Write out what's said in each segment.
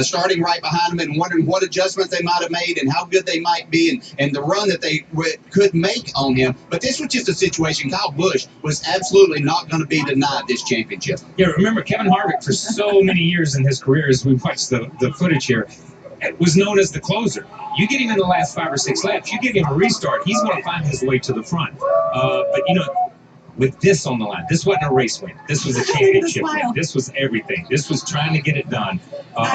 starting right behind him and wondering what adjustments they might have made and how good they might be and the run that they could make on him. But this was just a situation. Kyle Busch was absolutely not going to be denied this championship. Yeah, remember Kevin Harvick for so many years in his career, as we watched the footage here, was known as the closer. You get him in the last 5 or 6 laps, you give him a restart, he's going to find his way to the front. But you know, with this on the line, this wasn't a race win. This was a championship win. This was everything. This was trying to get it done.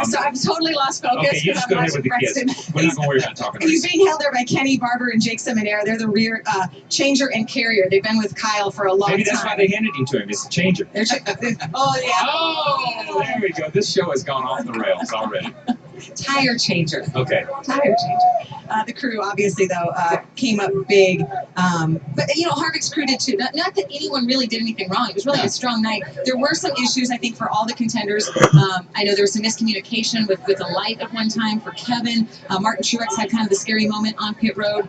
So I've totally lost focus. Okay, you just go ahead with the kids. We're not going to worry about talking. He's being held there by Kenny Barber and Jake Seminaire. They're the rear changer and carrier. They've been with Kyle for a long time. Maybe that's why they handed him to him. It's a changer. Oh, yeah. Oh, there we go. This show has gone off the rails already. Tire changer. Okay. Tire changer. The crew, obviously, though, came up big. But, you know, Harvick's crew did too. Not that anyone really did anything wrong. It was really a strong night. There were some issues, I think, for all the contenders. I know there was some miscommunication with a light at one time for Kevin. Martin Truex had kind of the scary moment on pit road.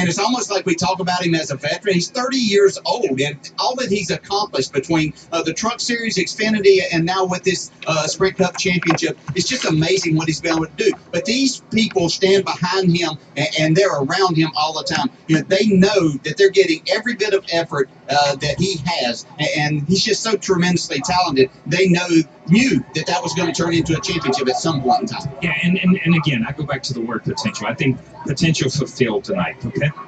And it's almost like we talk about him as a veteran. He's 30 years old, and all that he's accomplished between the Truck Series, Xfinity, and now with this Sprint Cup Championship, it's just amazing what he's been able to do. But these people stand behind him, and they're around him all the time. You know, they know that they're getting every bit of effort that he has, and he's just so tremendously talented. They knew that was going to turn into a championship at some point in time. Yeah, and again, I go back to the word potential. I think potential fulfilled tonight.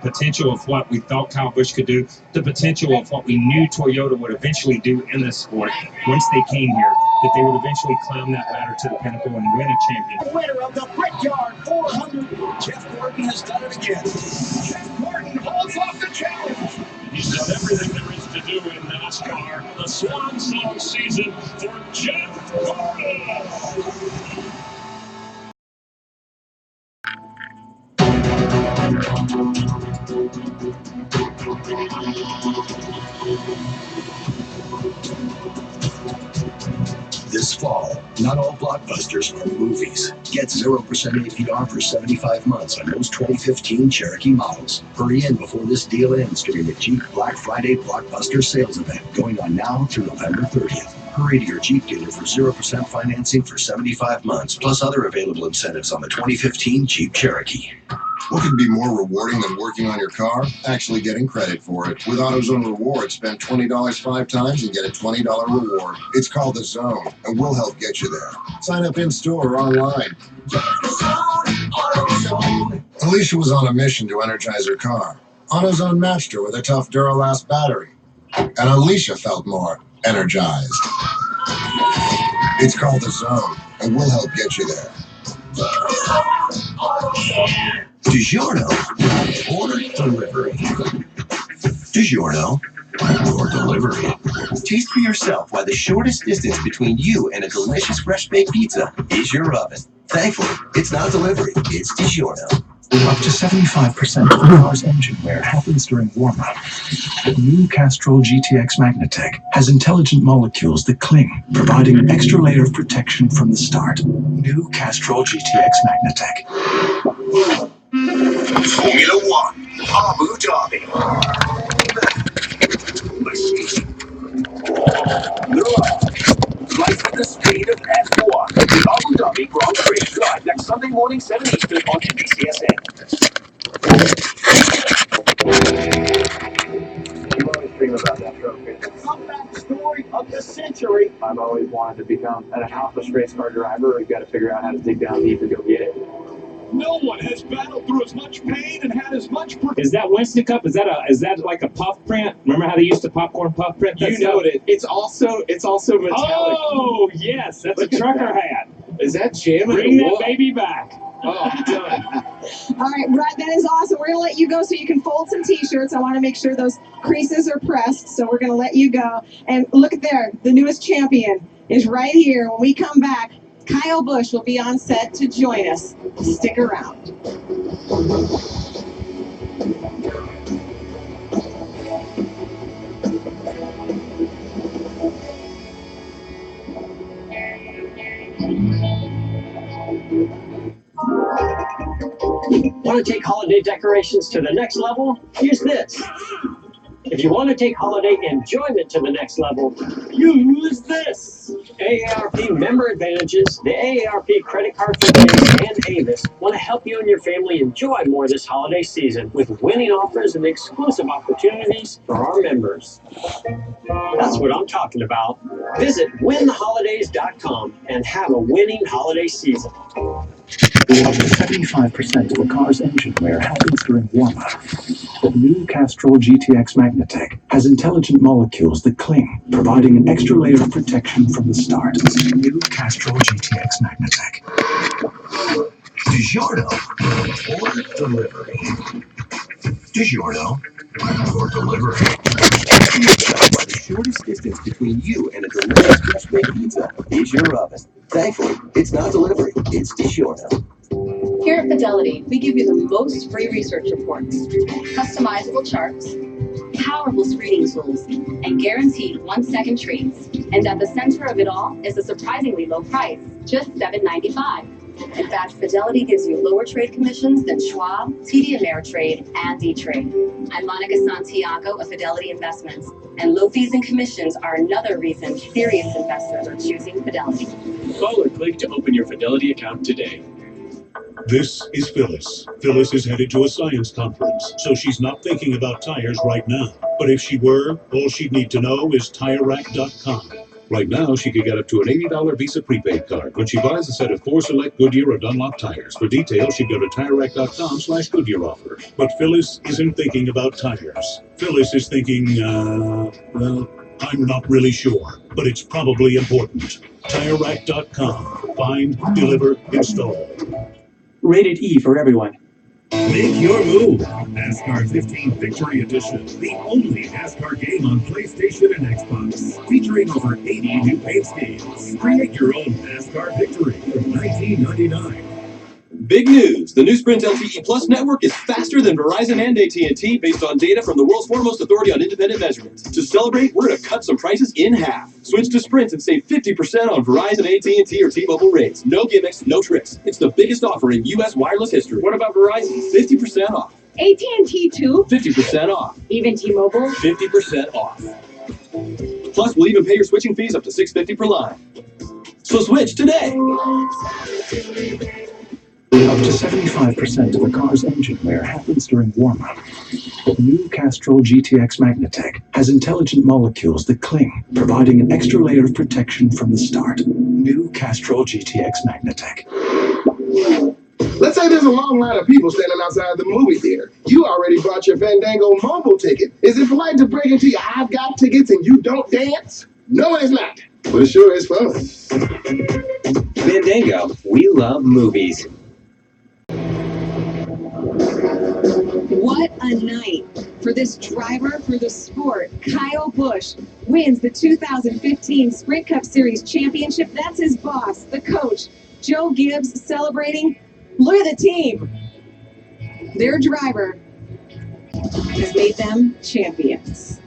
Potential of what we thought Kyle Busch could do, the potential of what we knew Toyota would eventually do in this sport once they came here, that they would eventually climb that ladder to the pinnacle and win a championship. Winner of the Brickyard 400, Jeff Gordon has done it again. Jeff Gordon holds off the challenge. He's done everything there is to do in NASCAR. The swan song season for Jeff Gordon. This fall, not all blockbusters are movies. Get 0% APR for 75 months on most 2015 Cherokee models. Hurry in before this deal ends during the Jeep Black Friday Blockbuster Sales Event going on now through November 30th. Hurry to your Jeep dealer for 0% financing for 75 months, plus other available incentives on the 2015 Jeep Cherokee. What could be more rewarding than working on your car? Actually getting credit for it. With AutoZone Rewards, spend $20 5 times and get a $20 reward. It's called The Zone, and we'll help get you there. Sign up in-store or online. Alicia was on a mission to energize her car. AutoZone matched her with a tough Duralast battery. And Alicia felt more energized. It's called The Zone, and we'll help get you there. DiGiorno or delivery? DiGiorno or delivery? Taste for yourself why the shortest distance between you and a delicious fresh baked pizza is your oven. Thankfully, it's not delivery, it's DiGiorno. Up to 75% of the car's engine wear happens during warm-up. The new Castrol GTX Magnatech has intelligent molecules that cling, providing an extra layer of protection from the start. New Castrol GTX Magnatech. Formula One, Abu Dhabi. Life at the speed of F1. The Abu Dhabi Grand Prix live next Sunday morning, 7 Eastern on NBCSN. You always dream about that trophy. Comeback story of the century. I've always wanted to become an accomplished race car driver. We've got to figure out how to dig down deep and go get it. No one has battled through as much pain and had as much. Is that Winston Cup? Is that like a puff print? Remember how they used to popcorn puff print? You know it. It's also metallic. Oh yes, that's a trucker hat. Is that jamming? Bring that baby back. Oh, done. All right, Brett, that is awesome. We're going to let you go so you can fold some T-shirts. I want to make sure those creases are pressed, so we're going to let you go. And look at there, the newest champion is right here. When we come back, Kyle Busch will be on set to join us. Stick around. Want to take holiday decorations to the next level? Use this. If you want to take holiday enjoyment to the next level, use this. AARP member advantages. The AARP credit card families and Avis want to help you and your family enjoy more this holiday season with winning offers and exclusive opportunities for our members. That's what I'm talking about. Visit wintheholidays.com and have a winning holiday season. Up to 75% of a car's engine wear happens during warm-up. The new Castrol GTX Magnatec has intelligent molecules that cling, providing an extra layer of protection from the start. New Castrol GTX Magnatec. DiGiorno or delivery? DiGiorno or delivery? By the shortest distance between you and a delicious fresh-baked pizza is your oven. Thankfully, it's not delivery, it's DiGiorno. Here at Fidelity, we give you the most free research reports, customizable charts, powerful screening tools, and guaranteed 1-second treats. And at the center of it all is a surprisingly low price, just $7.95. In fact, Fidelity gives you lower trade commissions than Schwab, TD Ameritrade, and E-Trade. I'm Monica Santiago of Fidelity Investments, and low fees and commissions are another reason serious investors are choosing Fidelity. Call or click to open your Fidelity account today. This is Phyllis. Phyllis is headed to a science conference, so she's not thinking about tires right now. But if she were, all she'd need to know is TireRack.com. Right now, she could get up to an $80 Visa prepaid card when she buys a set of 4 select Goodyear or Dunlop tires. For details, she'd go to TireRack.com/Goodyear offer. But Phyllis isn't thinking about tires. Phyllis is thinking, well, I'm not really sure, but it's probably important. TireRack.com. Find, deliver, install. Rated E for everyone. Make your move. NASCAR 15 Victory Edition, the only NASCAR game on PlayStation and Xbox, featuring over 80 new paint schemes. Create your own NASCAR Victory for $19.99. Big news! The new Sprint LTE Plus network is faster than Verizon and AT&T based on data from the world's foremost authority on independent measurements. To celebrate, we're going to cut some prices in half. Switch to Sprint and save 50% on Verizon, AT&T, or T-Mobile rates. No gimmicks, no tricks. It's the biggest offer in U.S. wireless history. What about Verizon? 50% off. AT&T too? 50% off. Even T-Mobile? 50% off. Plus, we'll even pay your switching fees up to $6.50 per line. So switch today. Up to 75% of a car's engine wear happens during warm-up. The new Castrol GTX Magnatec has intelligent molecules that cling, providing an extra layer of protection from the start. New Castrol GTX Magnatec. Let's say there's a long line of people standing outside the movie theater. You already bought your Fandango mobile ticket. Is it polite to break into your I've got tickets and you don't dance? No, it is not. But it sure is fun. Fandango, we love movies. What a night for this driver for the sport. Kyle Busch wins the 2015 Sprint Cup Series Championship. That's his boss, the coach, Joe Gibbs, celebrating. Look at the team. Their driver has made them champions.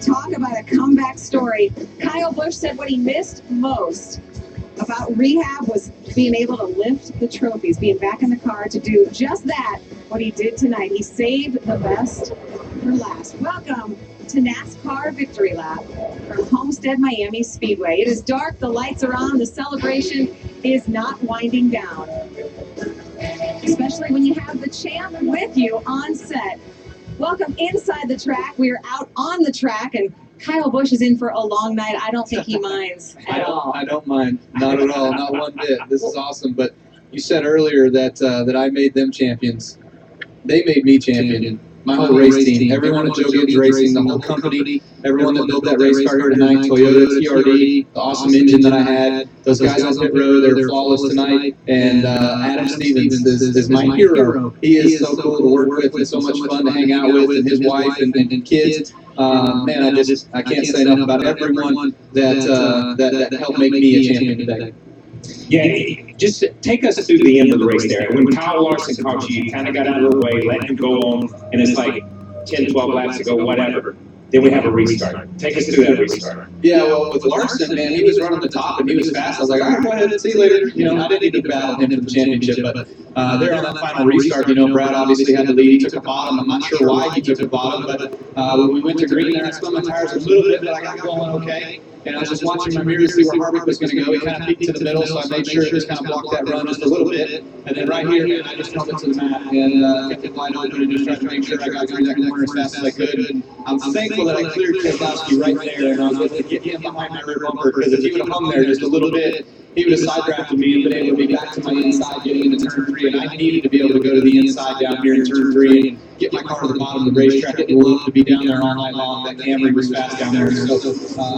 Talk about a comeback story. Kyle Busch said what he missed most about rehab was being able to lift the trophies, being back in the car to do just that, what he did tonight. He saved the best for last. Welcome to NASCAR Victory Lap from Homestead Miami Speedway. It is dark, the lights are on, the celebration is not winding down. Especially when you have the champ with you on set. Welcome inside the track. We are out on the track, and Kyle Busch is in for a long night. I don't think he minds at all. I don't mind. Not at all. Not one bit. This is awesome. But you said earlier that that I made them champions. They made me champion. My whole race team. Everyone at Joe Gibbs Racing, the whole company, everyone that built that race car here tonight, Toyota TRD, the awesome engine that I had. Those guys on pit road, they're flawless tonight. And Adam Stevens is my hero. He is so cool to work with and so much fun to hang out with, and his wife and kids. Man, I can't say enough about everyone that helped make me a champion today. Yeah, just take us through the end of the race there. When Kyle Larson caught you, you kind of got out of the way, let him go on, and it's like 10, 12 laps to go, whatever. Then we have a restart. Take us through that restart. Yeah, well, with Larson, man, he was running the top and he was fast. I was like, all right, go ahead, see you later. You know, I didn't need to battle him for the championship, but there on that final restart, you know, Brad obviously had the lead. He took the bottom. I'm not sure why he took the bottom, but when we went to green there, I spun my tires a little bit, but I got going okay. and I was just watching my mirror to see where Harvick was going to go. He kind of peeked to the middle, so I made sure to just kind of block that run just a little bit. And then right here, man, I just held it to the mat and kept it wide open and just tried to make sure I got through that corner as fast as I could. I'm thankful that I cleared Keselowski right there, and I was able to get him behind my rear bumper, because if he would have hung there just a little bit, he would have side drafted me and been able to be back to my inside getting into turn 3, and I needed to be able to go to the inside down here in turn 3 and get my car to the bottom of the racetrack. I'd love to be down there all night long. That Camry was fast down there. So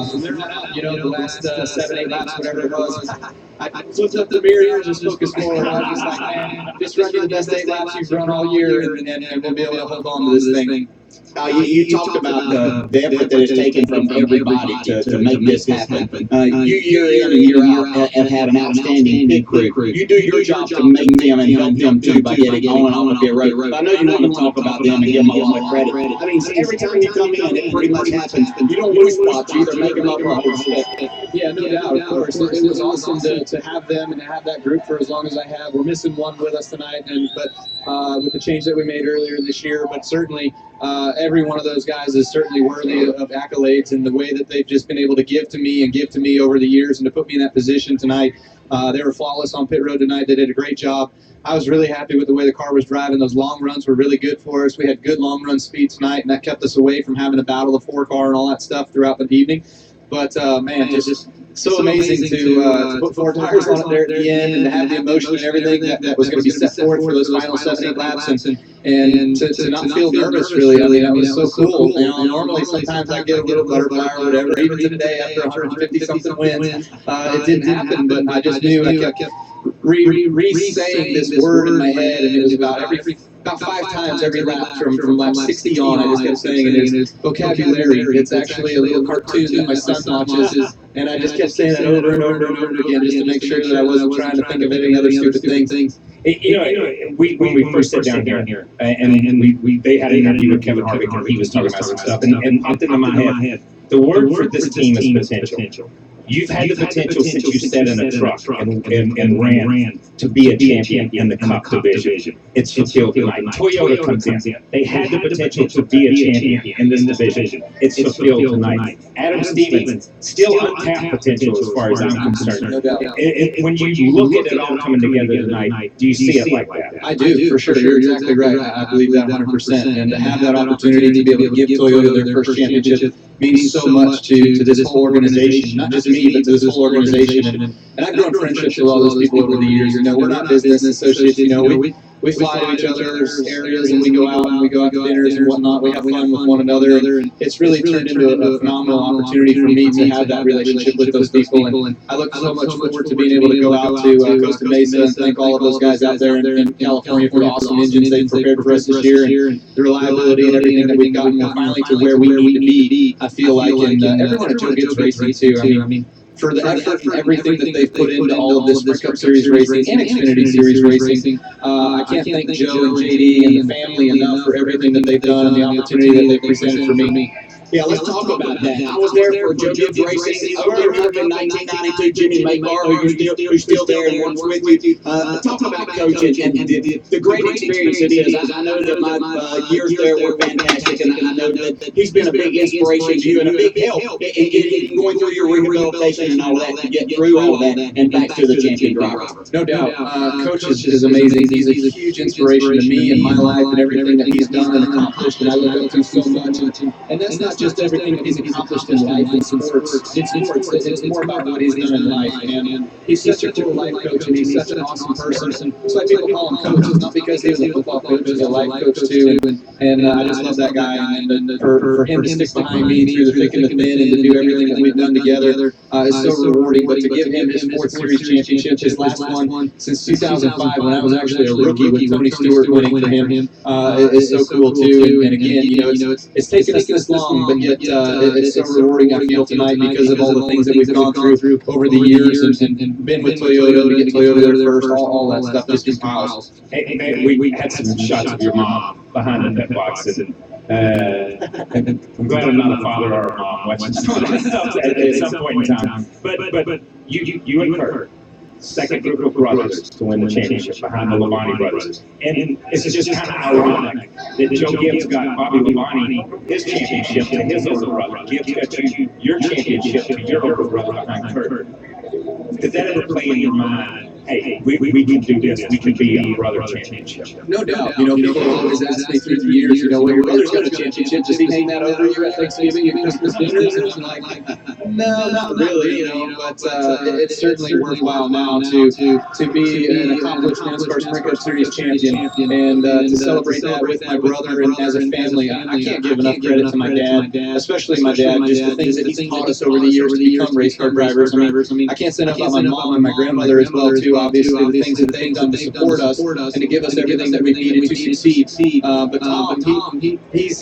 from there on out, the last 7, 8 laps, whatever it was, I flipped up the mirror and just focused forward. I was just like, man, just run me the best 8 laps you've run all year, and we'll be able to hold on to this thing. You talked about the effort that is taken from everybody to make this happen. You year in and year out have had an outstanding pit crew. You do your job to make them and help them too by getting on and off the pit road. I know you want to talk about them and give them a lot of credit. I mean, every time you come in, it pretty much happens. You don't lose spots. You either make them up or hold stick. Yeah, no doubt, of course. It was awesome to have them and to have that group for as long as I have. We're missing one with us tonight, but with the change that we made earlier this year, but certainly every one of those guys is certainly worthy of accolades, and the way that they've just been able to give to me over the years and to put me in that position tonight. They were flawless on pit road tonight. They did a great job. I was really happy with the way the car was driving. Those long runs were really good for us. We had good long run speed tonight, and that kept us away from having to battle the 4-car and all that stuff throughout the evening. But man, just so amazing to put 4 tires on it there at the end and to have the emotion and everything that was going to be set forward for those final 7, 8 laps and to not feel nervous, really. I mean, that was so cool. Normally sometimes I get a little butterfly or whatever. Even today, after 150-something wins, it didn't happen, but I just knew I kept re-saying this word in my head, and it was about 5 times every lap from lap 60 on. I just kept saying it. It's vocabulary. It's actually a little cartoon that my son watches, and I just kept saying that over and over and over again just to make sure that I wasn't trying to think of any other stupid things. When we first sat down here, and they had an interview with Kevin Harvick, and he was talking about some stuff, and popped into my head, the word for this team is potential. You've had the potential since you sat in a truck and ran to be a champion in the Cup division. It's fulfilled tonight. Toyota comes in. They had the potential to be a champion in this division. It's fulfilled tonight. Adam Stevens, still untapped potential as far as I'm concerned. No doubt. When you look at it all coming together tonight, do you see it like that? I do, for sure. You're exactly right. I believe that 100%. And to have that opportunity to be able to give Toyota their first championship means so much to this whole organization, not just me, but to this whole organization. And I've grown friendships with all those people over the years. We're not business associates. We fly to each other's areas and we go out to dinners and whatnot. We have fun with one another. And it's really turned into a phenomenal opportunity for me to have that relationship with those people. And I look so much forward to being able to go out to Costa Mesa and thank all of those guys out there in California for the awesome engines they've prepared for us this year, and the reliability and everything that we've gotten. We're finally to where we need to be, I feel like, and everyone at Joe Gibbs Racing too. I mean, for the effort and everything that they've put into all of this Sprint Cup Series racing and Xfinity Series racing, I can't thank Joe and JD and the family enough for everything that they've done and the opportunity that they've presented for me. Yeah, let's talk about that. I was there for Joe Gibbs Racing over in 1992. Jimmy Maybar, who's still there and works with you. Talk about coaching and the great experience it is. I know that my years there were fantastic, and I know that he's been a big inspiration to you and a big help in going through your rehabilitation and all that to get through all that and back to the champion driver. No doubt. Coach is amazing. He's a huge inspiration to me in my life and everything that he's done and accomplished, and I look up to so much. And that's not just everything that he's accomplished in life and sports. It's more about what he's done in life. And he's such a cool life coach, and he's such an awesome person. It's like people call him coach. It's not because he was a football coach, he's a life coach too. And I just love that guy. And for him to stick behind me through the thick and the thin and to do everything that we've done together is so rewarding. But to give him his 4th Series championship, his last one since 2005, when I was actually a rookie with Tony Stewart winning for him, is so cool too. And again, it's taken us this long, but yet it's so rewarding, I feel, tonight because of all the things that we've gone through over the years and been with Toyota to get Toyota there first, all that stuff just compiles. Hey, we had some shots of your mom behind the pit box, and I'm glad I'm not a father or a mom watching some of that stuff at some point in time. But you and Kurt, second group of brothers to win the championship behind the Labonte brothers. And it's just kind of ironic that Joe Gibbs got Bobby Labonte his championship to his older brother. Gibbs got you your championship to your older brother behind Kurt. Did that ever play in your mind? Hey, we can do this. We can be a brother championship. No doubt. People always ask me through the years, well, your brother's got a championship. Does he hang that over you at Thanksgiving and Christmas dinners? And I'm like, no, not really, But it's certainly worthwhile now to be an accomplished NASCAR Sprint Cup Series champion and to celebrate that with my brother and as a family. I can't give enough credit to my dad, especially my dad, just the things that he's taught us over the years to become race car drivers. I mean, I can't say enough about my mom and my grandmother as well, too. Obviously, the things that they've done to support us and to give us everything that we needed to succeed. But Tom, he is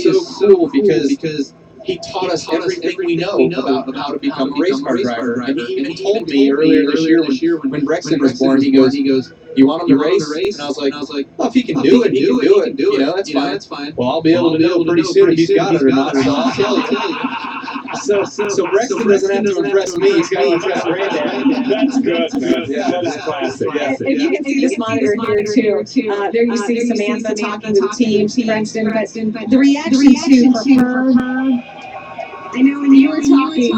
so cool because he taught us everything we know about how to become a race car driver. And he even told me earlier this year when Brexton was born, he goes, "You want him to race?" And I was like, well, if he can do it, he can do it. That's fine. Well, I'll be able to know pretty soon if he's got it or not, so I'll tell you. So Brexton doesn't have to impress me, he's got to impress Granddad. That's good, man. Yeah, that is classic. If you can see this monitor here too, there you see Samantha talking to the team, Brexton, but the reaction to her, I know when you were talking,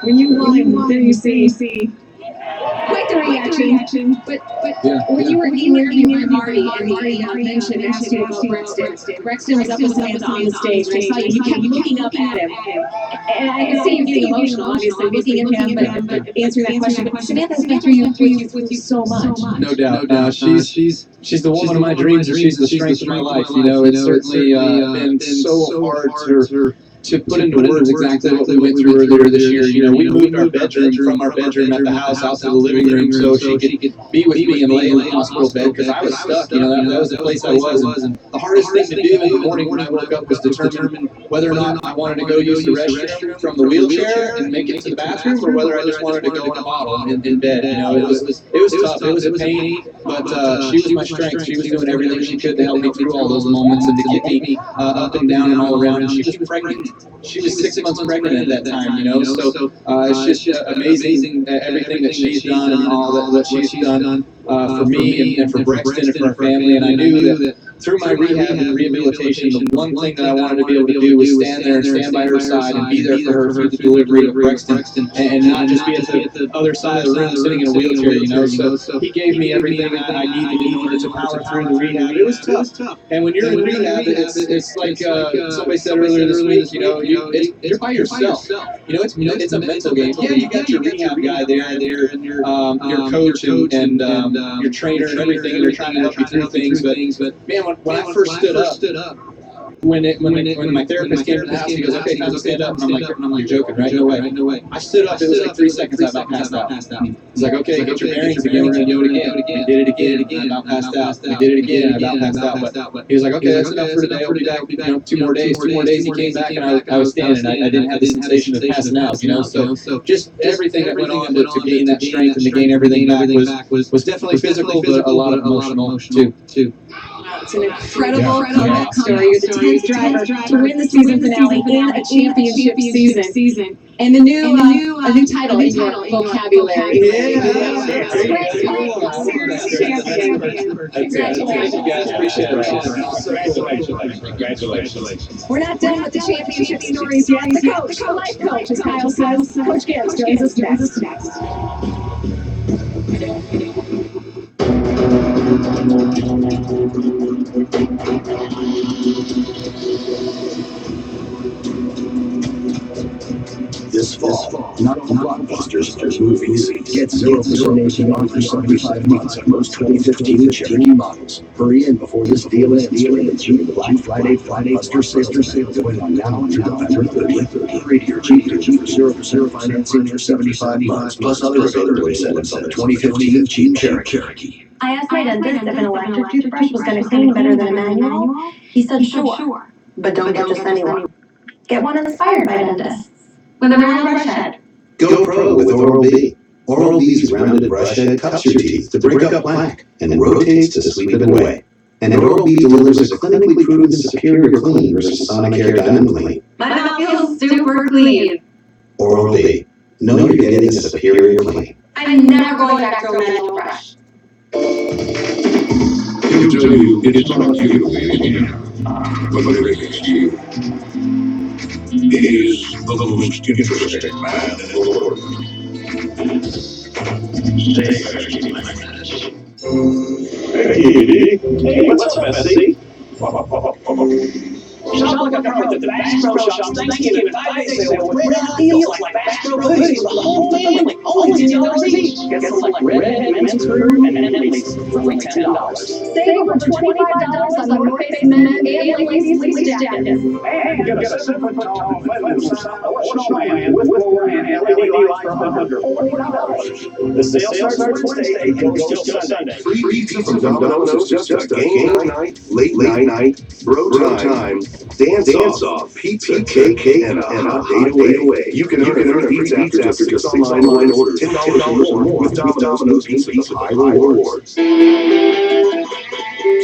when you won, there you see quite the reaction. But when you were being interviewed by Marty, and Marty asked you about Brexton. Brexton was up with Samantha on the stage, and I saw you kept looking up at him. And I could see you getting emotional, obviously, looking at him, but answering that question. But Samantha's been through you so much. No doubt. She's the woman of my dreams, and she's the strength of my life. It's certainly been so hard to put into words exactly what we went through earlier this year. We moved our bedroom from our bedroom at the house out to the living room so she could be with me and lay in the hospital bed because I was stuck. That was the place I was. And the hardest thing to do in the morning when I woke up was determine whether or not I wanted to go use the restroom from the wheelchair and make it to the bathroom, or whether I just wanted to go in a bottle in bed. It was tough. It was a pain, but she was my strength. She was doing everything she could to help me through all those moments and to get me up and down and all around. And she was pregnant. She was 6 months pregnant at that time, So it's just amazing everything that she's done and all that she's done for me and for Brexton and for our family. And I knew that through my rehab and rehabilitation, the one thing that I wanted to be able to do was stand there and stand by her side and be there for her through the delivery of Brexton and not just be at the other side of the room sitting in a wheelchair, So he gave me everything I needed in order to power through the rehab. It was tough. And when you're in rehab, it's like somebody said earlier this week, you're by yourself. It's a mental game. Yeah, you got your rehab guy there and your coach and your trainer and everything, and they're trying to help you through things. But man, when I first stood up, when my therapist came to the house, he goes, "Okay, time to stand up." And I'm like, "You're joking, right? No way." I stood up. It was like 3 seconds. I about passed out. He's like, "Okay, get your bearings again. We're gonna do it again." We did it again. I about passed out. We did it again. I about passed out. But he was like, "Okay, that's enough for today. I'll be back. 2 more days. 2 more days." He came back, and I was standing. I didn't have the sensation of passing out. So just everything that went on to gain that strength and to gain everything back was definitely physical, but a lot of emotional too. It's an incredible comeback story. You're the 10th driver to win the season finale in a championship season. And a new title in your vocabulary. Series champion. Congratulations, guys. Appreciate it. Congratulations. We're not done with the championship stories yet. The life coach, as Kyle says. Coach Gibbs joins us next. This fall, not all blockbusters are movies. Get 0% APR for 75 months on most 2015 Cherokee models. Hurry in before this deal ends during the Jeep Black Friday Blockbuster sales going on now through November 30th. Hurry to your Jeep dealer for 0% financing for 75 months, plus other available incentives on the 2015 Jeep Cherokee. I asked my dentist if an electric toothbrush was going to clean better than a manual. He said sure, but don't get just anyone. Get one inspired by dentists with a round brush head. Go pro with Oral-B. Oral-B's rounded brush head cups your teeth to break up plaque and rotates to sweep it away. And Oral-B delivers a clinically proven superior clean versus Sonicare Diamond Clean. My mouth feels super clean. Oral-B. know you're getting a superior clean. I'm never going back to a manual brush. He'll tell you it's not you, but it is you. He's the most interesting man in the world. Hey, kitty. Hey, what's up, SC? Shop like a pro at the Bass Pro Shop's Thanksgiving 5-day sale with red hot deals like Bass Pro hoodies for the whole family, only $10 each. Get some like redhead, men's crew, and men fleece for only $10. Save over $25 on the North Face men and ladies fleece jackets. And get a 7-foot-tall feathered snowman with more and LED lights for under $40. The sale starts Wednesday and goes till Sunday. Free pizza from Domino's is just a game night, late night, bro time, dance off, pizza, cake, and a hot date away. You can earn a free pizza after just 6 online orders, $10 or more with Domino's Pizza high rewards.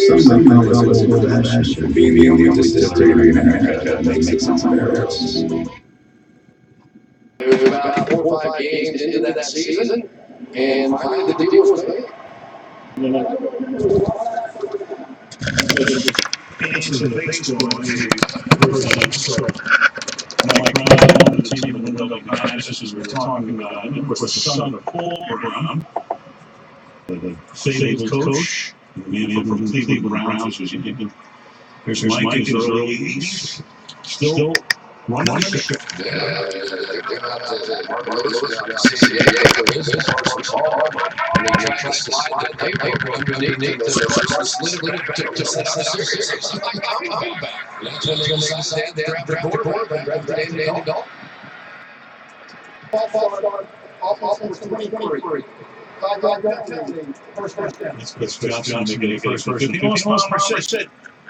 Some call us old-fashioned for being the only distillery in America that makes some barrels. There's about 4 or 5 games into that season, and finally the deal was made. It's in the baseball version. So Mike Brown on the team in the middle of the matches we were talking about. And of course, the son of Paul Brown, the fabled coach, the man from Cleveland Browns. Here's Mike in his early 80s, still running the show. Yeah, they came out to Marcos down in San Diego. His Parsons Hall, and they tried to slide the paper underneath the slid it to set up a series. I'm coming back. That's when they decided they had to draft the quarterback and drafted Andy Dalton. Offense 23. Let's Johnson making it first. 50 miles per hour.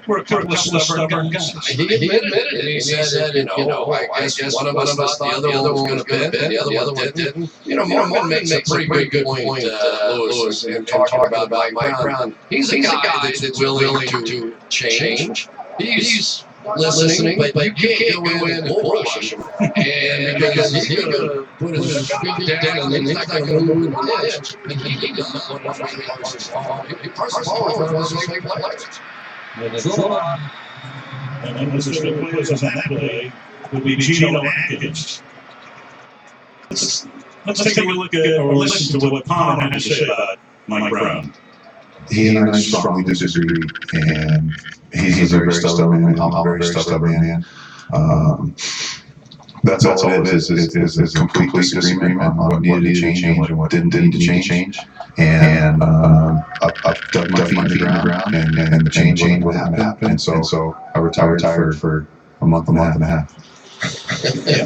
We're a couple of stubborn guys. He admitted it, and he said, I guess one of us thought the other one was going to bend, and the other one didn't. Mormon makes a pretty good point, Lewis, in talking about Mike Brown. He's a guy that's willing to change. He's listening, but you can't go in and bullrush him. And because he's going to put his feet down, and he's not going to move an inch. And he doesn't want to make Parsons fall. Parsons fall in front of his big players. And Mr. Williams on that play would be Gino Atkins. Let's take a look at or listen to what Palmer had to say about Mike Brown. He and I strongly disagree, and he's a very stubborn man. I'm a very stubborn man. That's all it is. It's a complete disagreement on what needed to change and what didn't need to change. And I've dug my feet in the ground, and the change would happen. So I retired for a month and a half.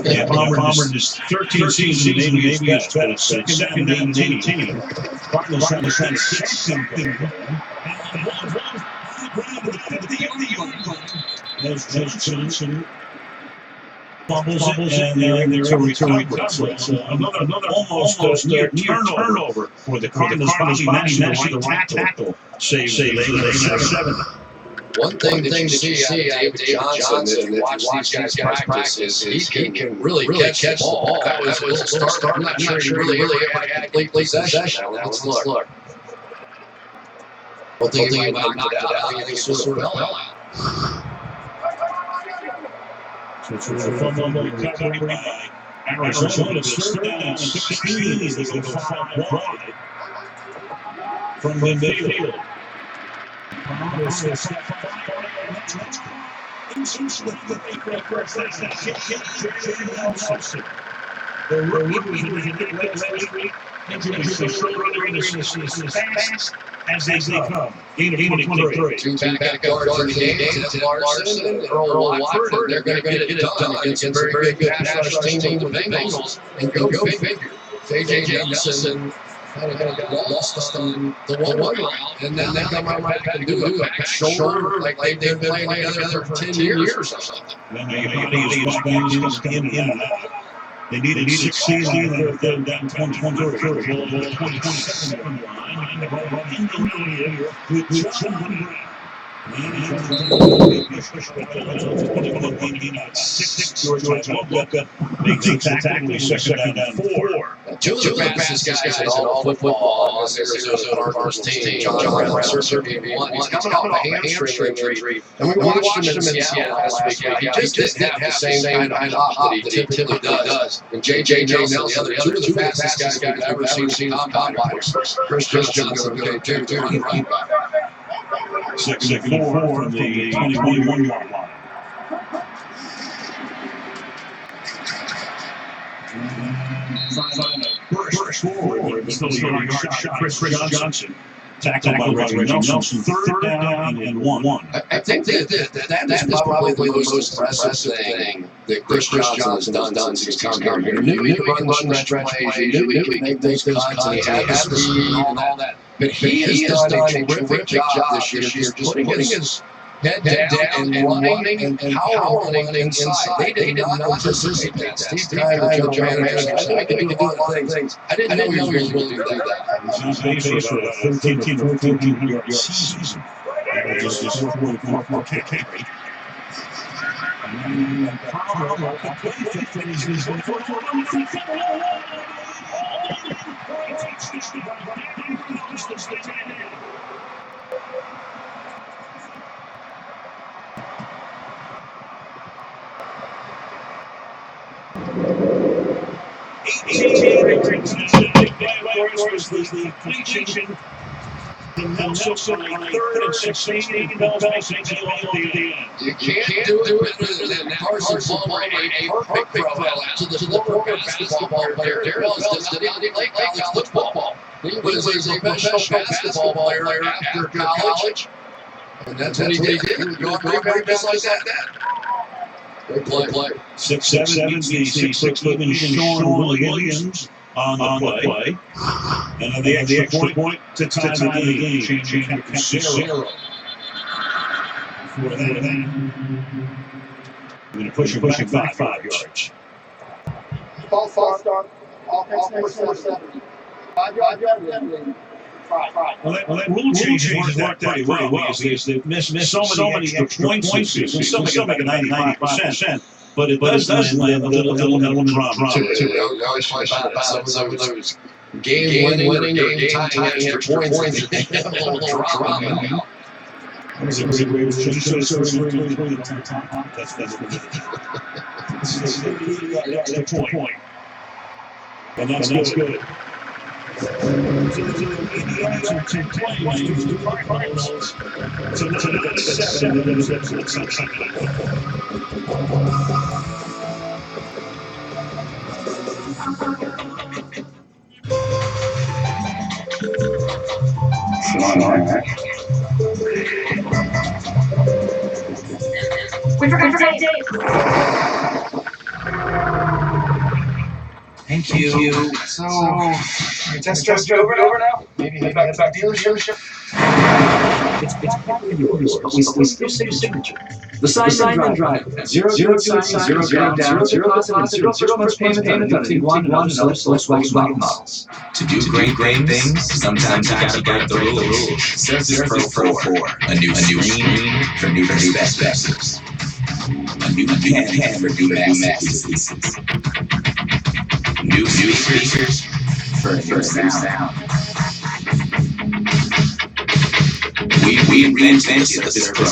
Yeah, Palmer in his 13th season, maybe he's got a second and 18. Cardinals trying to catch him. There's Johnson. Fumbles and they're to recover. Another almost near turnover for the Cardinals. Bobby managed the right tackle. Saves the 7. One thing that you see out of David Johnson, and watch these guys practice, is he can really catch the ball. That was a start. I'm not sure he really had complete possession. Now, let's look. One thing he might knock it out, I think it's sort of fell out. So it's a fumble recovery by Arizona. Third down and 16 as they go 5 wide from midfield. The rookie was in last week. Injuries to shoulder and his fast as they come. Gain of 23. Two backup guards in the game, Tim Larson and Earl Watford. They're going to get it done against a very good pass rush team with the Bengals. And go figure. J.J. Nelson kind of got lost on the one route, and then they come right back and do a back shoulder like they've been playing together for 10 years or something. They needed 16 on the third down, 23. Makes the tackle, second down 4. Two of the fastest guys in all of football on this Arizona Cardinals team. John Brown certainly be one. He's coming off a hamstring injury, and we watched him in Seattle last week. He just didn't have the same kind of pop that he typically does. And J.J. Nelson, the other two of the fastest guys we've ever seen in combines. Chris Johnson's a good too, running back. Second and 4 from the 21-yard line. Burst forward, still a yard shot. Chris Johnson tackled by Reggie Nelson. Third down and 1. I think that's probably the most impressive thing that Chris Johnson has done since he's come here. He knew he could run stretch plays. He knew he could make those cuts, and he had the speed and all that. But he has done a terrific job this year, just putting his head down and running and power running inside. They did not anticipate that. Steve Keim, the general manager, I knew he could do a lot of things. I didn't know he was going to really do that. He's on pace for about a 13 or 14-yard season. Just this more carry. Was the completion. And Nelson on a 3rd and 16. You can't do it with Carson Palmer, a perfect throw out to the former basketball player. Darren Wells did not play college football. He was a professional basketball player after college. And that's what he did. He would go right just like that. Great play. 6'7", the 6'6" Sean Williams on the play. And then the extra point to tie the game. Changing it to 0. Before that, we're going to push it back 5 yards. False start. Offense 4-7. 5-yard penalty. Well, that rule change worked pretty well. They've missed so many extra points this season. Still make it 95%. But it does lend a little drama to it. No question about some of those game-winning or game-tying extra points. They have a little drama now. That's what it is. That's the point. And that's good. So Indiana's in 10 plays to the Cardinals. So that's 7. We forgot to take Dave. Thank you. So, your test drive's over now? Maybe head back to the dealership? It's back in yours, but we still save signature. The Simon Drive. 0 signing, 0 down, 0 deposit, 0 months payment on one select Volkswagen models. To do great things, sometimes you gotta break the rules. Surface Pro 4, a new screen for new perspectives. A new pen for new masterpieces. New speakers for a new sound. We invented this Pro.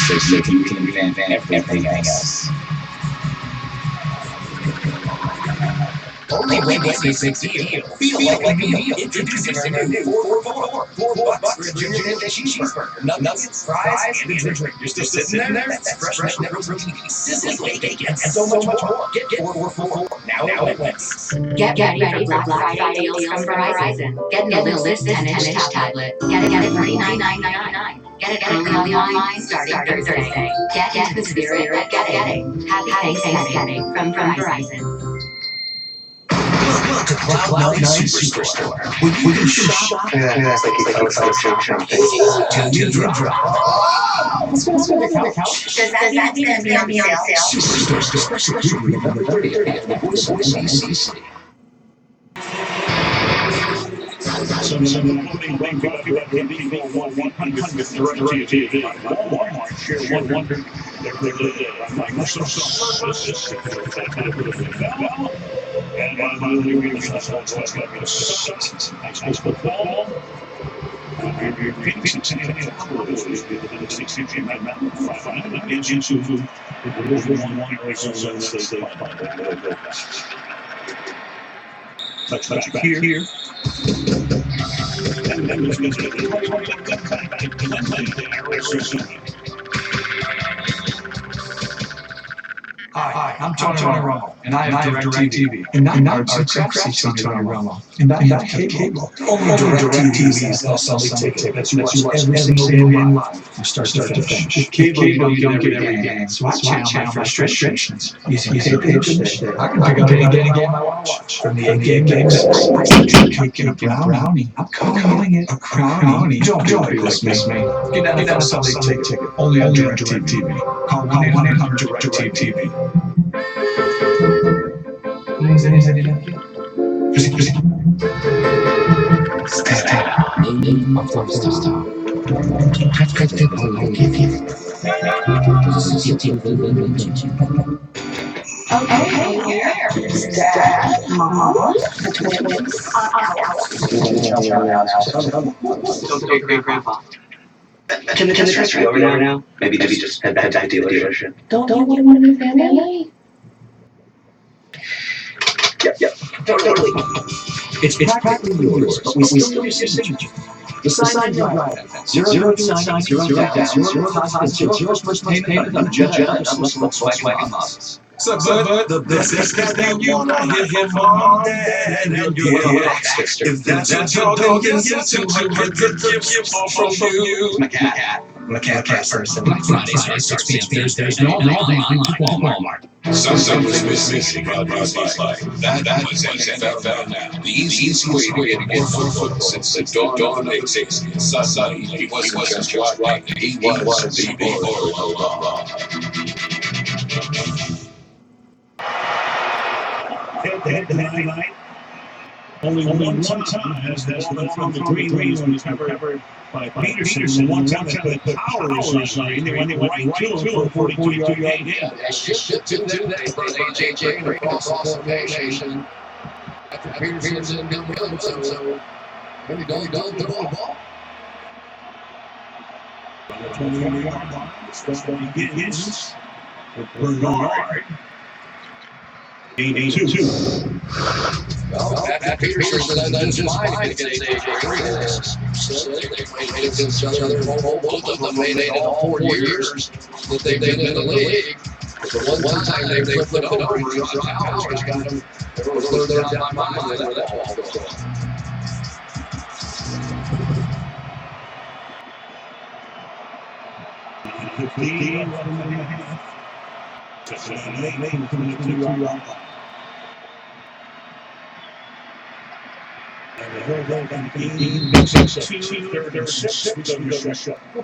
So you can invent everything else. Only when it's a big deal. Feel like a meal. Introducing our new 4 for $4 for a junior cheeseburger. Nuggets, fries, and a drink. You're still sitting there? That's fresh network protein, sizzling bacon, and so much more. Get 4 for $4 now at Wendy's. Get ready for Black Friday deals from Verizon. Get the List 10-inch tablet. Get it for $39.99. Get it early online starting Thursday. Get into the spirit of getting. Happy Thanksgiving from Verizon. To Cloud9 Superstore, where you can shop. That's like you Till you drop. Does that mean it's going to be on sale? Superstores, especially November 30th at the Voice of NBC. Some clothing brought to you by DB100 Direct-TV. Walmart share 100 every day. Microsoft Surface, that matter with the NFL. And by the way, we're going to talk about high school football. Your Phoenix and San Antonio Cowboys will be the 6-inch Mountain 5 into the Division I Arizona State Final. Touchback here. And then there's going to be Arizona. Hi, I'm Tony Romo, and I have DirecTV. And I'm Craftsy Tony Romo, and I have cable. Only DirecTV is the Sunday ticket. Lets you watch every single game live from start to finish. With cable, you don't get every game, so I channel my frustrations using paper. I can pick up any game I want to watch. From the NBA games, I see cupcake and a brownie. I'm calling it a crownie. Don't dismiss me. Get an NFL Sunday ticket. Only on DirecTV. Call 1-800-DirecTV. Okay, here's Dad, Mom, the twins, Okay, Grandpa. Can the test be over now? Maybe just head back to the dealership. Don't you want a new family? Yep. Totally. It's practically yours, but we still need your signature. The sign you'll drive at. Zero signing, zero down, zero deposit, zero first payment of Jetta and other Volkswagen models. So, but the best that you want to hear from Dad and your dad. If that's what you're talking, yes, to get the gifts all from you. I'm a cat person. Black Friday starts 6 p.m. Thursdays and all day online to Walmart. Something was missing about his life. That was NFL Now. The easiest way to get football since the dawn of existence. Suddenly, he wasn't just watching, he was the Lord. Head tonight. Only one time has the ball from the green when it's covered by Peterson. One time they put Powers on it. They went right to him for a 42-yard gain. Yeah, they shifted today for AJ and across the formation. After Peterson didn't win, so maybe don't throw the ball. 20-yard line. Start begins with Bernard. Gain 2. Well, after Peterson does just fine against AJ Green. They played against each other. Both of them made it all 4 years that they've been in the league. But the one time they flipped it over, Powers got him. There was no doubt in my mind where that ball was going. Well,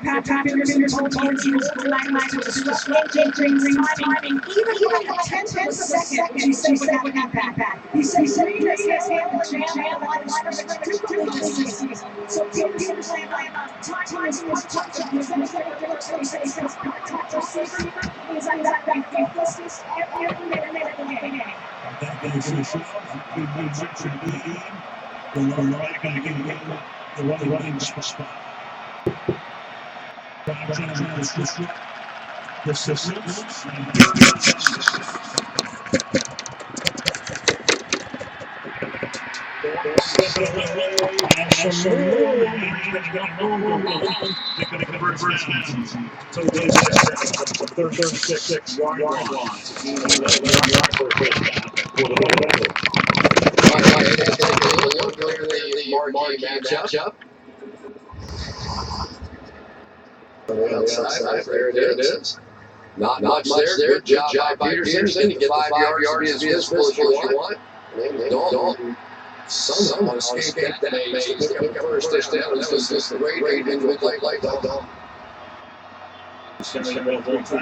Pat Peterson told teams to recognize the AJ Green's timing, even a tenth of a second, he said with that impact. He said Green has handled the jam line frequently this season. So Peterson playing timing is touchdown. He's going to say touch receiver. He's like that distance every minute of the game. That goes to the shot. Bernard going to get the running spot. Matchup. On the outside, there it is. Not much there. Good job by Peterson to get the 5 yards as visible as you want. And Dalton somehow escaped that maze. Pick up first down. That was just a great individual play by Dalton. 17 yards.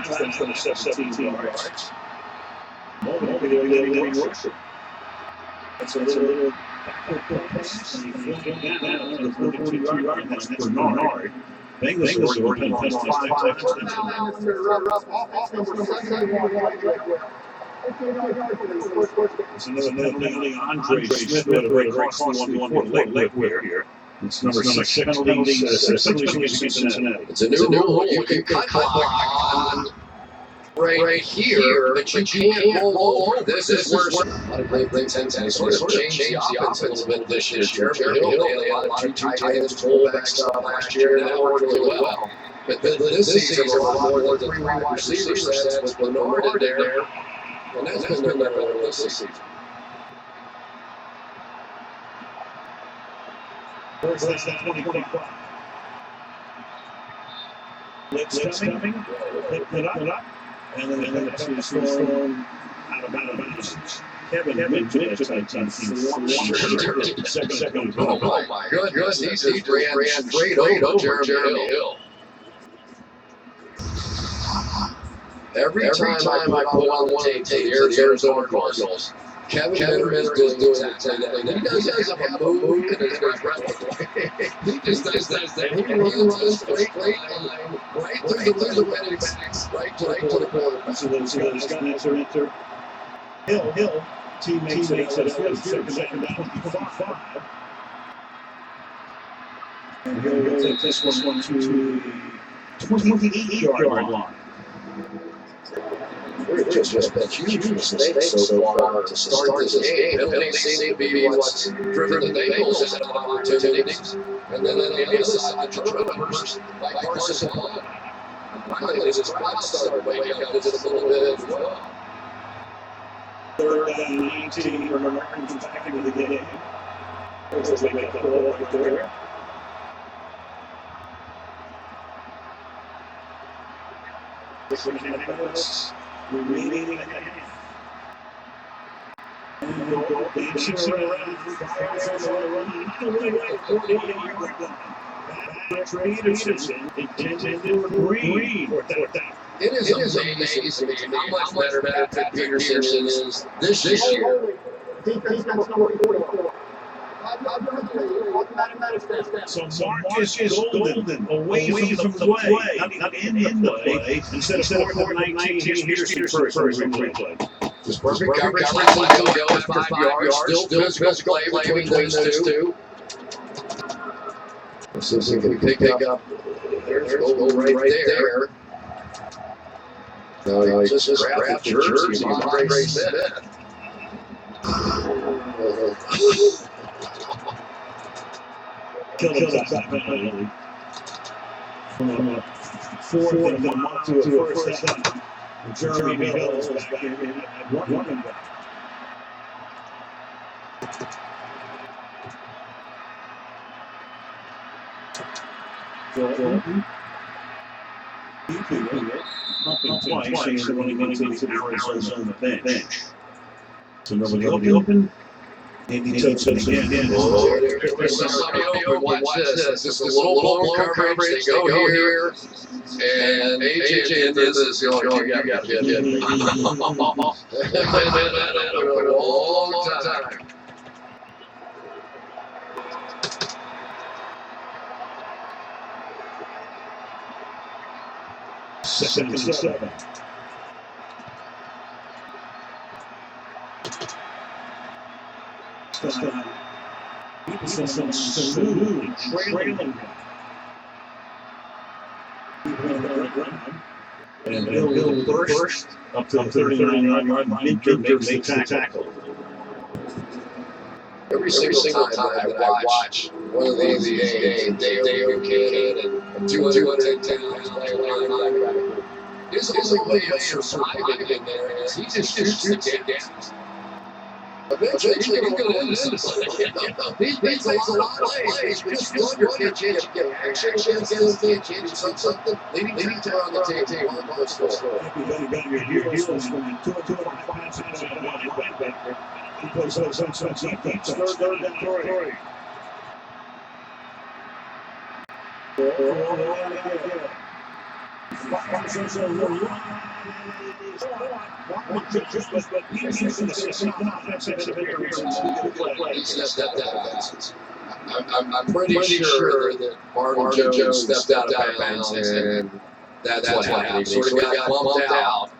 That's a little backward pass, and he flung down to the 42-yard line. That's Bernard. Bengals already been tested 5 times. It's another penalty. Andre Smith with a cross the 1-4 leg whip here. It's number 6 penalties against Cincinnati. It's a new rule. You can cut block on right here, but you can't roll over. This is where a lot of great Cincinnati sort of changed the offense a little bit this year. Jeremy Hill, they had a lot of two tight ends, fullback stuff last year, and that worked really well. But this season, a lot more than 3 wide receiver sets with Bernard in there, and that's been their better this season. Where's that 25? Blitz coming. Pick it up. And then it's thrown out of bounds. Kevin Mitch second. Oh my goodness, he ran straight over Jeremy Hill. Every time I pull on the tape to the Arizona Cardinals, Kevin is doing that. He does have a move and his breath. He just does that. He runs a straight line right through the running backs, right to the quarterback. So those guys are enter. Hill. Teammates it second down 25. And Hill will take this one to the 28-yard line. Just been huge mistakes so far to start this game. Penalties seem to be what's driven the Bengals into opportunities. And then on the other side, the turnovers by Carson Palmer. Finally, this crowd started waking up just a little bit as well. 3rd and 19, Americans back into the game. Let's make that goal right there. Remaining in the game. Dancing around, fires on the run, not away right at 48-yard line. That's Peterson intended for Green. It is amazing to me how much better Patrick Peterson is this year. So Marcus Golden away from the play, not in the play. Instead of 4th and 19, here's Peterson first replay. This perfect coverage goes 5 yards. Still physical play between those two. Let's see if we can pick up. There's Golden right there. No, he just grabbed the jersey of Andre Smith. Killed that penalty. From a 4th and 1 to a 1st down. Jeremy Hill is back in at running back. Pumping twice, and running into the Arizona bench. So nobody open. Maybe takes it again. There's somebody open. Watch this. This is a little blown coverage. They go here. And AJ is going, you got to get in. A long time. Second and 7. Peterson smooth, trailing him. And Hill burst up to the 39-yard line. Minter makes the tackle. Every single time that I watch one of these games, Dale Buchanan and 210 pounds playing linebacker, his only way of surviving in there is he just shoots the games. Eventually, he's going to win this. He makes a lot of plays. Just fill your pitch in. Get action, fill the pitch in, something. Leading to on the table. One more score. You got your heels from 2 and 5 passes out of linebacker. He plays those on defense. 3rd and 3. He stepped out of bounds. I'm pretty sure that Marvin Jones stepped out of bounds, and that's what happened. He sort of got bumped out.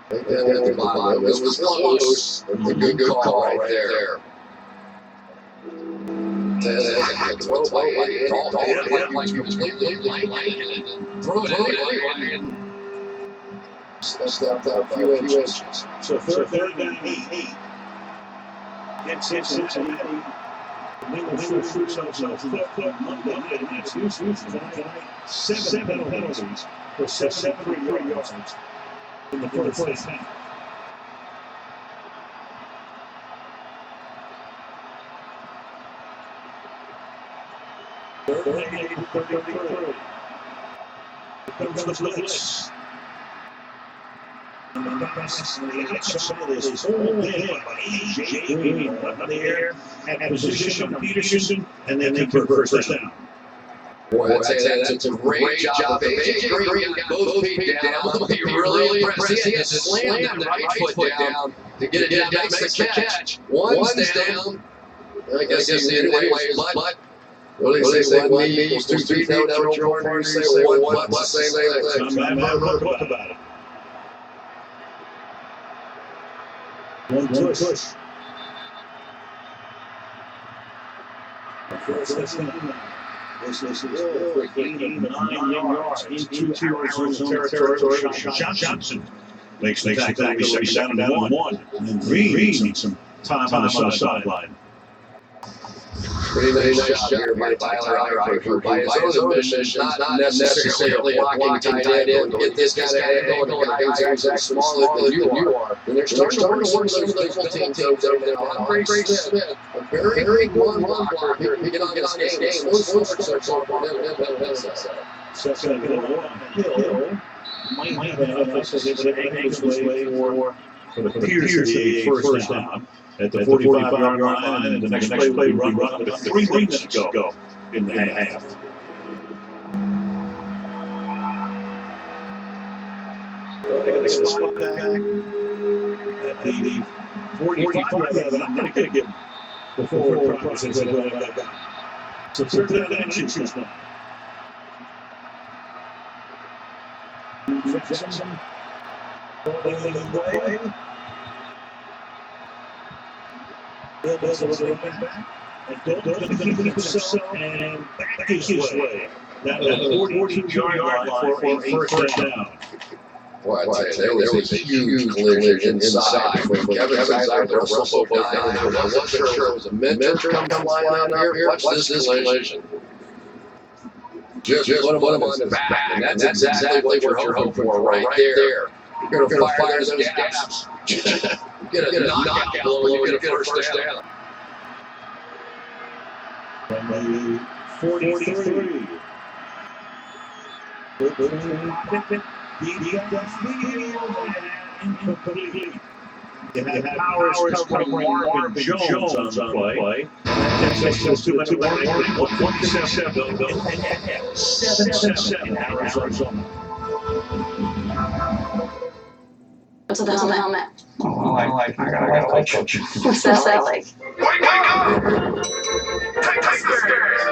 At the bottom, it was close. A good call right there. Throw like completely throw it anyway. Stepped out a few inches. So third down 8. Get Cincinnati. Wingle shoots himself foot Monday night, and that's usually tonight. 7 penalties for 73 yards in the first half. Third and 8, 33. Comes the blitz. And the pass on the outside is pulled in by A.J. Green. Up there at position of Peterson, and then they convert first down. Boy, I'd say that's a great job. A.J. Green got both feet down. I'm going to be really impressed. He had to slam that right foot down to get it down, makes the catch. One's down. I guess anyways, but what do they say? One knee equals 2 feet. That what your old partner say? One butt's the same thing. I'm not going to talk about it. One push. This is for 9 yards into Arizona territory. Johnson makes the tackle. We say 7-1. And Green needs some time on the sideline. Pretty nice job here by Tyler Eifert. By his own admission, not necessarily a blocking tight end. Get this kind of angle and a guy who's actually smaller than you are. And they're starting to work some of those double teams over there. Andre Smith, a very good run blocker here. He get on this game. Slow starts off on him. Second Hill might have enough to get his way for the Pierce to be a first down at the 45-yard line, and the next play we run with 3 minutes to go in the half. They got a spot back at the 45, but I'm not going to get the forward progress as I go back down. So third down and choose now. Jackson holding away. Bill does a little bit back. And Bill does keep himself and back his way. That was a 42-yard line for a first down. Well, I'd say there was a huge collision inside. When Kevin Seibert and Russell both down, I wasn't sure it was a mentor come flying out here. Watch this collision. Just put him on his back, and that's exactly what you're hoping for right there. You're going to fire those gaps. Get a knockout blow, you get a first down. From the 43. Incomplete. You had Powers covering Marvin Jones on the play. Takes us to the 1-7 in Arizona. What's the helmet? Oh, I gotta go coach. What's that like? Wake up! Take the stairs!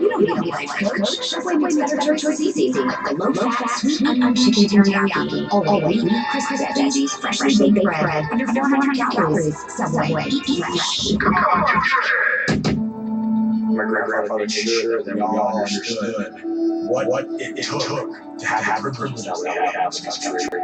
You don't need a life coach. Just like what's better choice easy. The low-fat, sweet, onion chicken teriyaki. All wheat, crispy veggies, freshly baked bread, under 400 calories. Subway, eat fresh. My grandfather made sure that we all understood what it took to have the privilege that we have in this country.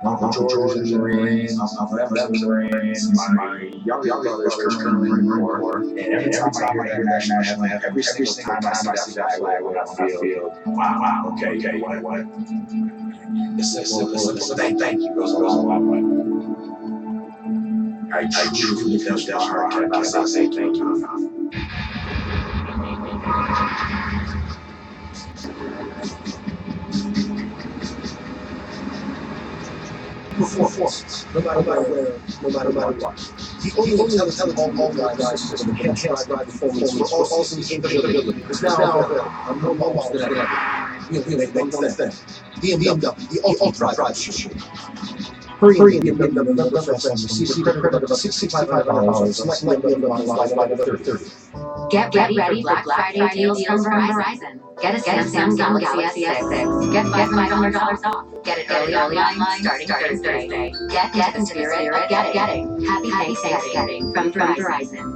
Uncle George was in the Marines, Uncle Evan was in the Marines, my younger brother is currently in the Marine Corps, and every time I hear that national anthem, every single time I see that flag when I feel, wow, okay, what? Thank you goes a long way. I truly felt that heart cannot say thank you. Performance, no matter where, no matter what. The only intelligent all-guide system that can drive performance for all seasons capability is now available on more models than ever. You make one thing. BMW, the ultra drive system. Hurry in BMW November Fest and receive a credit of $6,500 on select BMW models by November 30th. Get ready for Black Friday deals from Verizon. Get a Samsung Galaxy S6. Get $500 off. Get it early online starting Thursday. Get into the spirit of getting. Happy Thanksgiving from Verizon.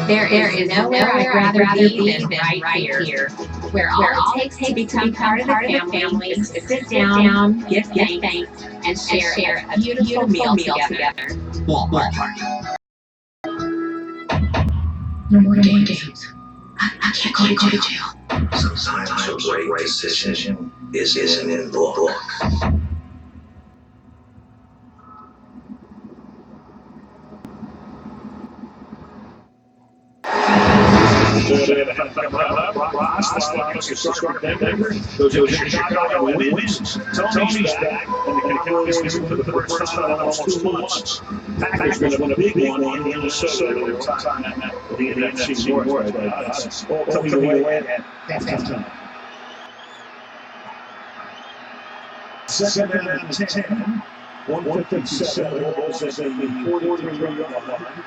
There is nowhere I'd rather be than right here. Where all it takes to become part of the family is to sit down, give thanks, and share a beautiful meal together. Walmart. No more games. I can't go to jail. Sometimes a great decision isn't in the book. Chicago wins. Tony's back, and the Cowboys win for the first time in almost 2 months. Packers win a big one in Minnesota over time at the NFC North. That's all coming away at halftime. Second down and 10. 157. Balls at the 43-yard line.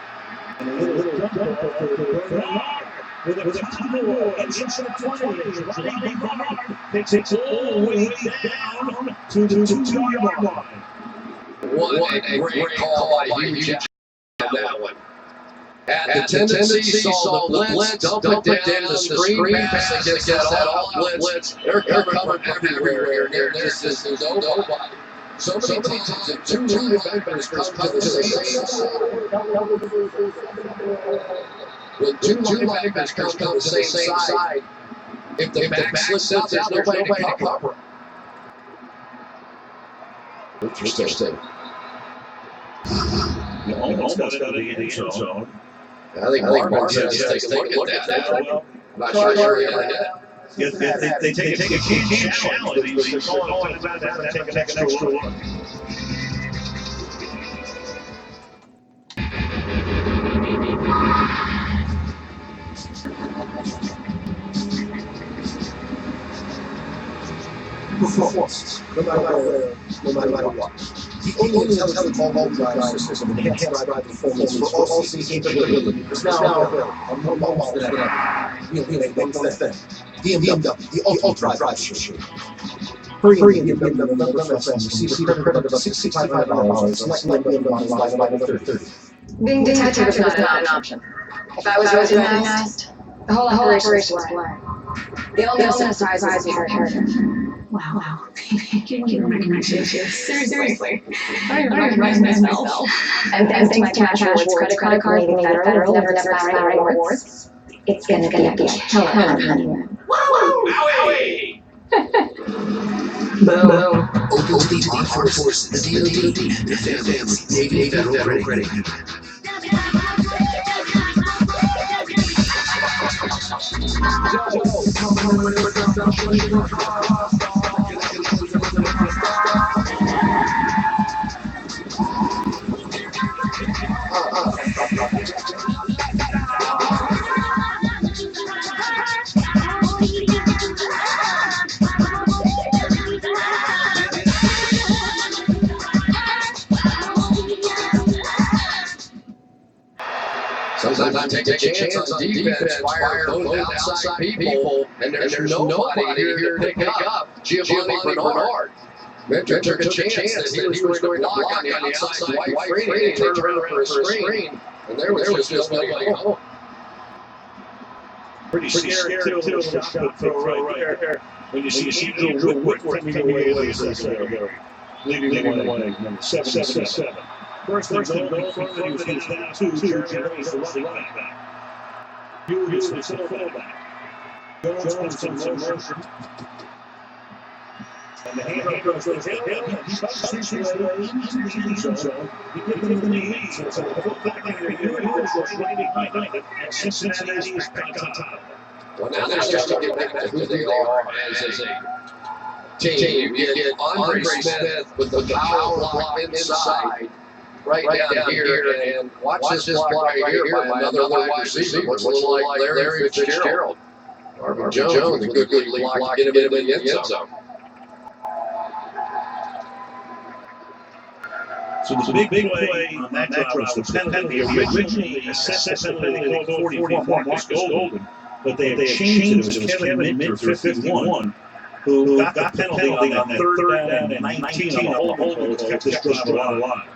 And a little dump off to Bernard with a combo inside 20. Rodney Bernard takes it all the way down to the 2-yard line. What a great call by Hugh Jackson on that one. Had the tendency, saw the blitz, dump it down the screen pass against that all-out blitz. They're covered everywhere. There's nobody. So many times that two linebackers come to the same side. When two linebackers come to the same side, if the back slips out, there's nobody to cover. Interesting. You almost got it out of the end zone. I think Marvin's take a look at that. Well, I'm not sure he ever did. They take a challenge, but he's calling about that and take an extra look. Performance, no matter where, no matter what. The only intelligent all-guide system that can drive performance for all seasons capability is now available on more models than ever. You make one thing. BMW, the ultra drive system. Hurry in BMW November Fest and receive a credit of $6,500 on select BMW models by November 30th. Being detected is not an option. If I was recognized, the whole operation is blurred. The only surprise is the partner. Wow. Can't even recognize you. Seriously. I don't even recognize myself. And thanks to my cash rewards credit card from the federal never expiring rewards, it's gonna be a killer honeymoon. Wowie! Boom. OPD Forces, the DoD, the families, Navy Federal Credit Union. Sometimes take a chance on defense, fire both outside people, and there's nobody here to pick up Giovanni Bernard. Mentor took a chance that he was going to block on the outside White Freeney, and they turned for a screen, and there was just nobody home. Pretty scary too, shot throw right there. When you see Andrew Whitworth coming away with the secondary, leading the way, number 777. First and goal, front of it is down to Jeremy, the running back. Hughes is the fullback. Jones comes in motion. And the handoff goes to him. He punches his way into the end zone. He gives them the lead. So it's a fullback and a unit goes right behind it. And Cincinnati is back on top. Well, now they're starting to get back to who they are as a team. You get Andre Smith with the power block inside, right down here, and watch this block right here by another wide receiver. Looks a little like Larry Fitzgerald. Marvin Jones, a good block to get him in the end zone. So the big play on that drive was the penalty. Originally assessed the penalty called 44 Marcus Golden, but they have changed it. It was Kevin Minter, 51, who got the penalty on that third down and 19 on the holding call, which kept this drive alive.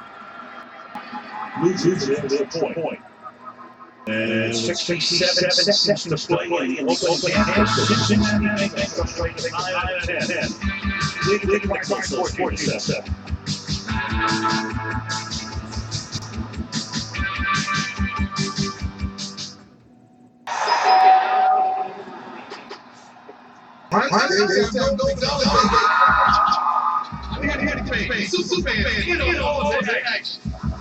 Moves it to the point. And 67 seconds to play in the opening half. Cincinnati Bengals frustrated 9 out of 10. Leading the clock 47.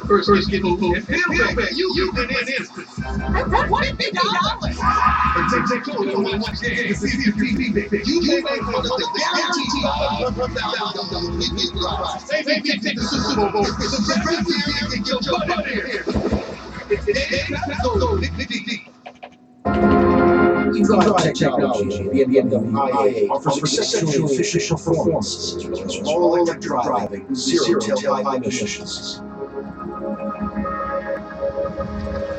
First get feel bad. You been in this. What $50? Take watch the game. See if you may make one of the guaranteed $1,000 maybe take the Super Bowl. So grab your and get your butt in here. E-Drive Technology, the NWIA, offers exceptionally efficient performance, all electric driving, zero tailpipe emissions.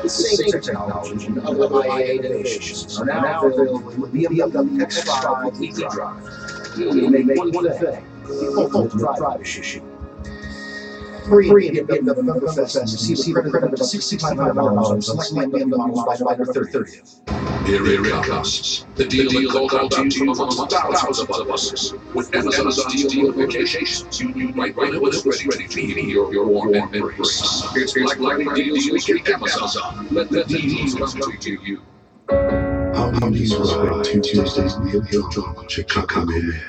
The same technology and other IA innovations are now available in the BMW X5 E-Drive. You may make one thing, the ultimate drive issue. Hurry and get the November Fest and receive a credit of $6,500 on select BMW models by November 30th. Here it comes. The deal that called out to you from amongst thousands of other buses. With Amazon's deal notifications, you knew right when it was ready to be your warm embrace. It's like deals week at Amazon. Let the deals come to you. How do you describe two Tuesdays in the drama Chicago Man?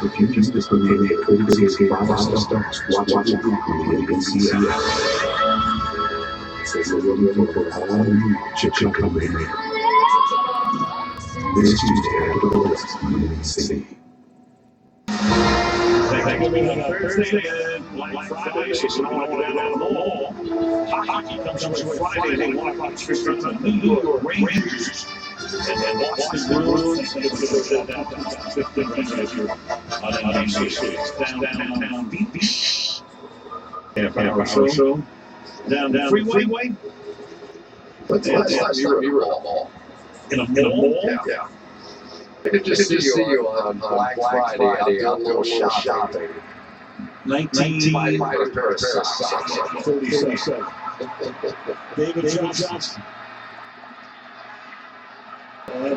If you just this movie, a courtesy escape 5 stars, watch it on the ABC app. So you're looking for all new Chicago Man. This Tuesday after the rest on ABC. Thanksgiving on Thursday and Black Friday, so you don't want to go down the mall. Hockey comes on Friday at 1 o'clock straight from the New York Rangers. And Boston Bruins, they will go down to 15 Rangers here on NBC. Downtown Beach. Half hour or so. Down the freeway. Let's not you're a mall. In a mall? Yeah. I could just see you on Black Friday out doing a little shopping. 19 buy a pair of socks. 37. David Johnson.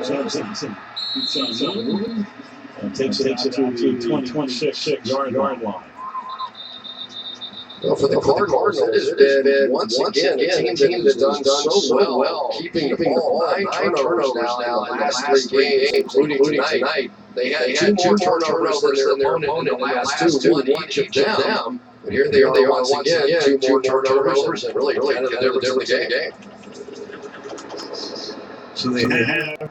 Johnson keeps on moving and takes it out to the 26-yard line. Well, for the Cardinals, it has been, once again, a team that's done so well keeping the ball. 9 turnovers now in the last 3 games, including tonight. They had 2 more turnovers than their opponent in the last 2, one each of them. But here they are once again, 2 more turnovers, and really kind of the difference in the game. So they have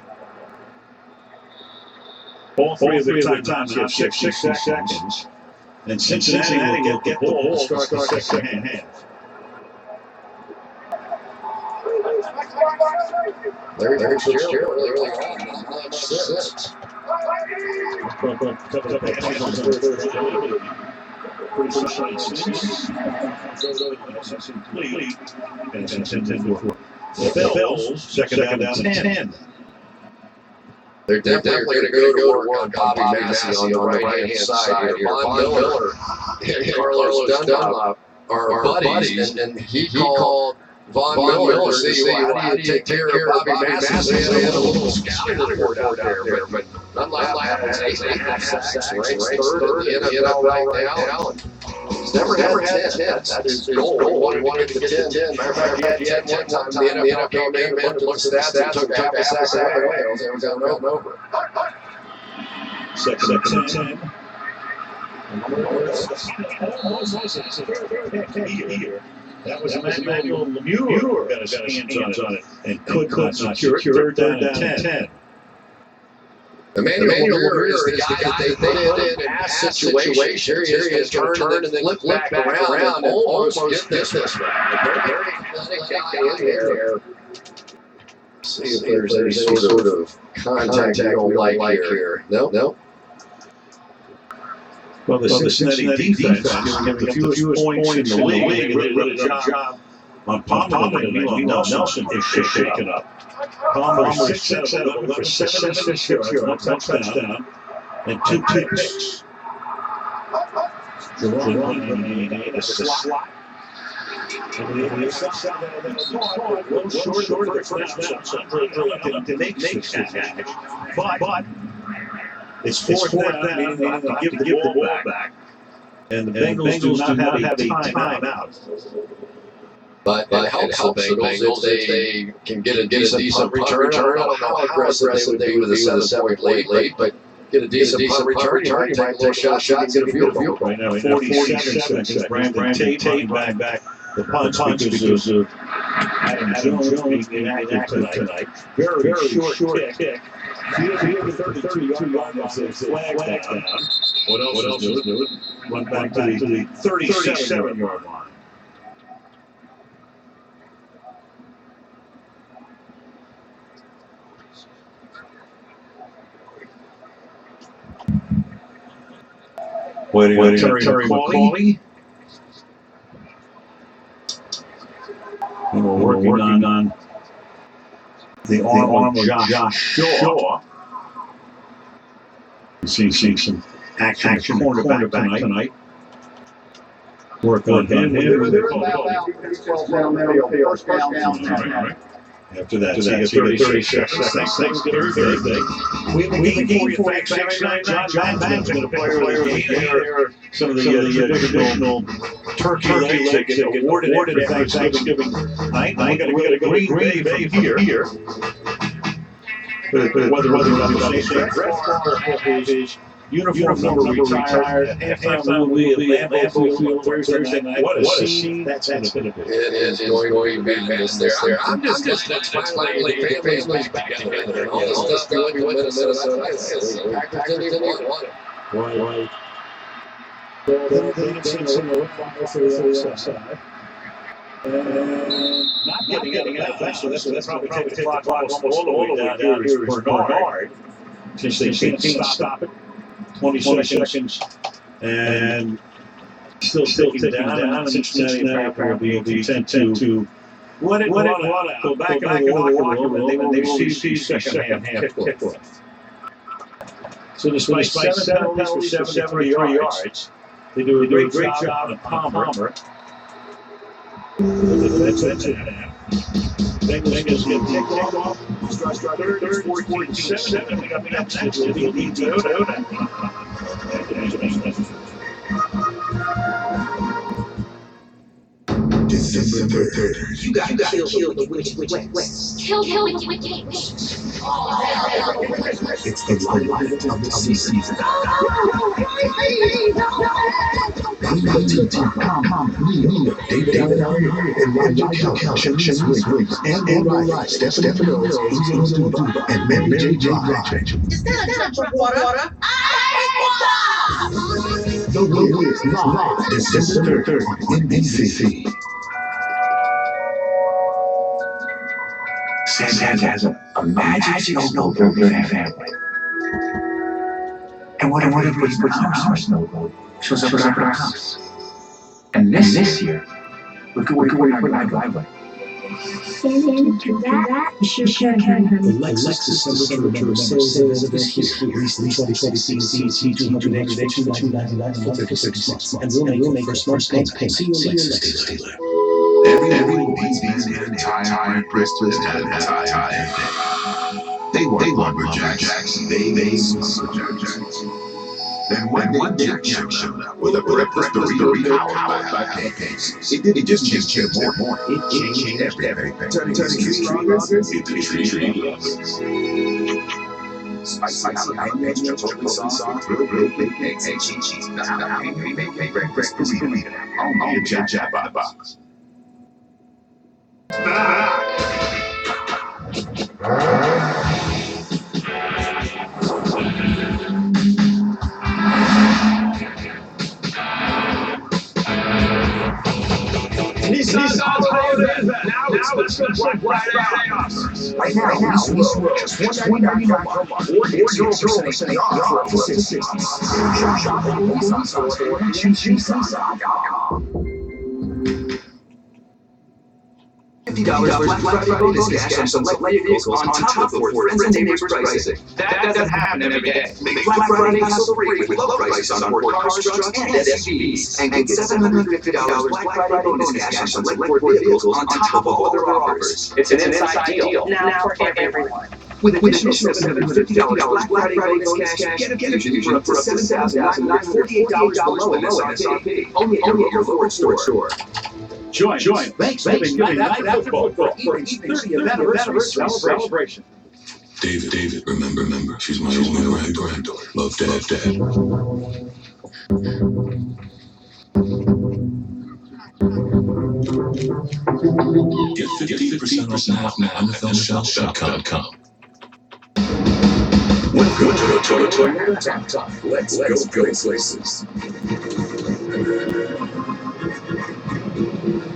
all three of their timeouts have 60 seconds. And Cincinnati will get the ball to start the second half. Larry Fitzgerald really on. Not much sense. The Bills, second down to 10. They're definitely going to go to work on Bobby Massey on the right-hand side here. Von Miller and Carlos Dunlap are buddies, and he called Von Miller to see how do you take care of Bobby Massey. They had a little scouting report out there, but Dunlap has 8.5 sacks, ranks third in the NFL right now. He's never had 10. That's his goal. He wanted to get to 10. Matter of fact, he had 10 one time. The NFL came in and looked at the stats and took half a sack away. It was over. Second and 10. That was Emmanuel Lemure got his hands on it and could not secure it. Third down and 10. Emmanuel Lemure is the guy that they put in pass situations. Here he is going to turn and then flip back around and almost get this one. A very athletic guy in there. See if there's any sort of contact we don't like here. No. Well, the Cincinnati defense giving the fewest points in the league. They really did a good job on Palmer. Nelson is shaken up. Palmer 6 out of 11 for 76 yards, one touchdown, and 2 picks. Jerome in the slot. Short of the first down, to make this catch. But it's fourth down, meaning they have to give the ball back. And the Bengals do not have a timeout. But it helps the Bengals if they can get a decent return. I don't know how aggressive they would be with a 7-point lead, but get a decent return. You might take a little shot and get a field goal. Right now, 47 seconds. Brandon Tate back the punch because of Adam Jones being inactive tonight. Very short kick. Field 32-yard line. Flag down. What else is doing? Run back to the 37-yard line. Waiting on Terry McCauley. And we're working on the arm of Josh Shaw. Seeing some action cornerback tonight. Work on him. After that, so you get 36 seconds. We have a game for you. John Madden's going to play the game. Some of the traditional turkey legs that get awarded after Thanksgiving night. Now we got to go to Green Bay from here. Whether Brett Favre his uniform number retired at halftime will be at Lambeau Field Thursday night. What a scene that's going to be. It is going to be madness there. I'm just finally the families back together. And all this stuff going to Minnesota. Packers didn't even want it. Right. Not getting out. So that's probably take the clock almost all the way down here is Bernard. Since they can't stop it. 20 seconds. And still down. Cincinnati will be 10-2. Let it out. Go back into the locker room and they see second half kickoff. So despite 7 penalties for 73 yards, they do a great job on Palmer. Bengals get kicked off. Third, 14-7. We got next to the Toyota. December 3rd. You got kill the witch. Kill the witch. It's the light of the season. Dave and Roger Kelch, and O'Reilly, Stefano, and Mary J. Blige. Is that a touch of water? The Wiz live December 3rd on NBC. Santa has a magic snowboat for their family. And what if we put our snowboat shows up at our house? And this year, we could put our driveway. Santa can do that? Sure can. The Lexus December sales this year. Lease 2026 $200 for 36 months. And we'll make a smart payment. See you Lexus dealer. Everyone needs an entire Bristol and entire. They want lumberjacks. They lumberjacks. Then one Jack showed up with a breakfast burrito powered by pancakes. It didn't just change their morning, it changed everything. Turning his strongest into treeless. Spicy jalapeno, totally soft, grilled baked eggs and cheese. The jalapeno baked breakfast burrito. Only a Jack in the Box. Nissan's holiday event. Now it's special Black Friday offers. Right now, lease row, just $199 per month, or get 0% off for up to 6 months. Shop at your Nissan store and choose Nissan.com. $50 Black Friday bonus cash on select vehicles on top of Ford Friends and Neighbors pricing. That doesn't happen every day. Make Black Friday hassle free with low prices on Ford cars, trucks, and SUVs. And get $750 Black Friday bonus cash on select Ford vehicles on top of all other offers. It's an inside deal. Now for everyone. With additional $750 Black Friday bonus cash, get a Fusion for up to $7,948 below MSRP. Only at your Ford store. Join Thanksgiving night after football for its 30th anniversary celebration. David, remember, she's my only granddaughter. Love, Dad. Get 50% off now at NFLShop.com. Welcome to the Toyota Top. Let's go places.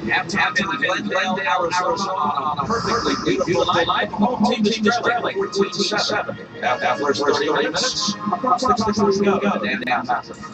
Halftime in Glendale, Arizona on a perfectly beautiful night. Home team is trailing 14-7. After the first 30 minutes, approximately 6 to go.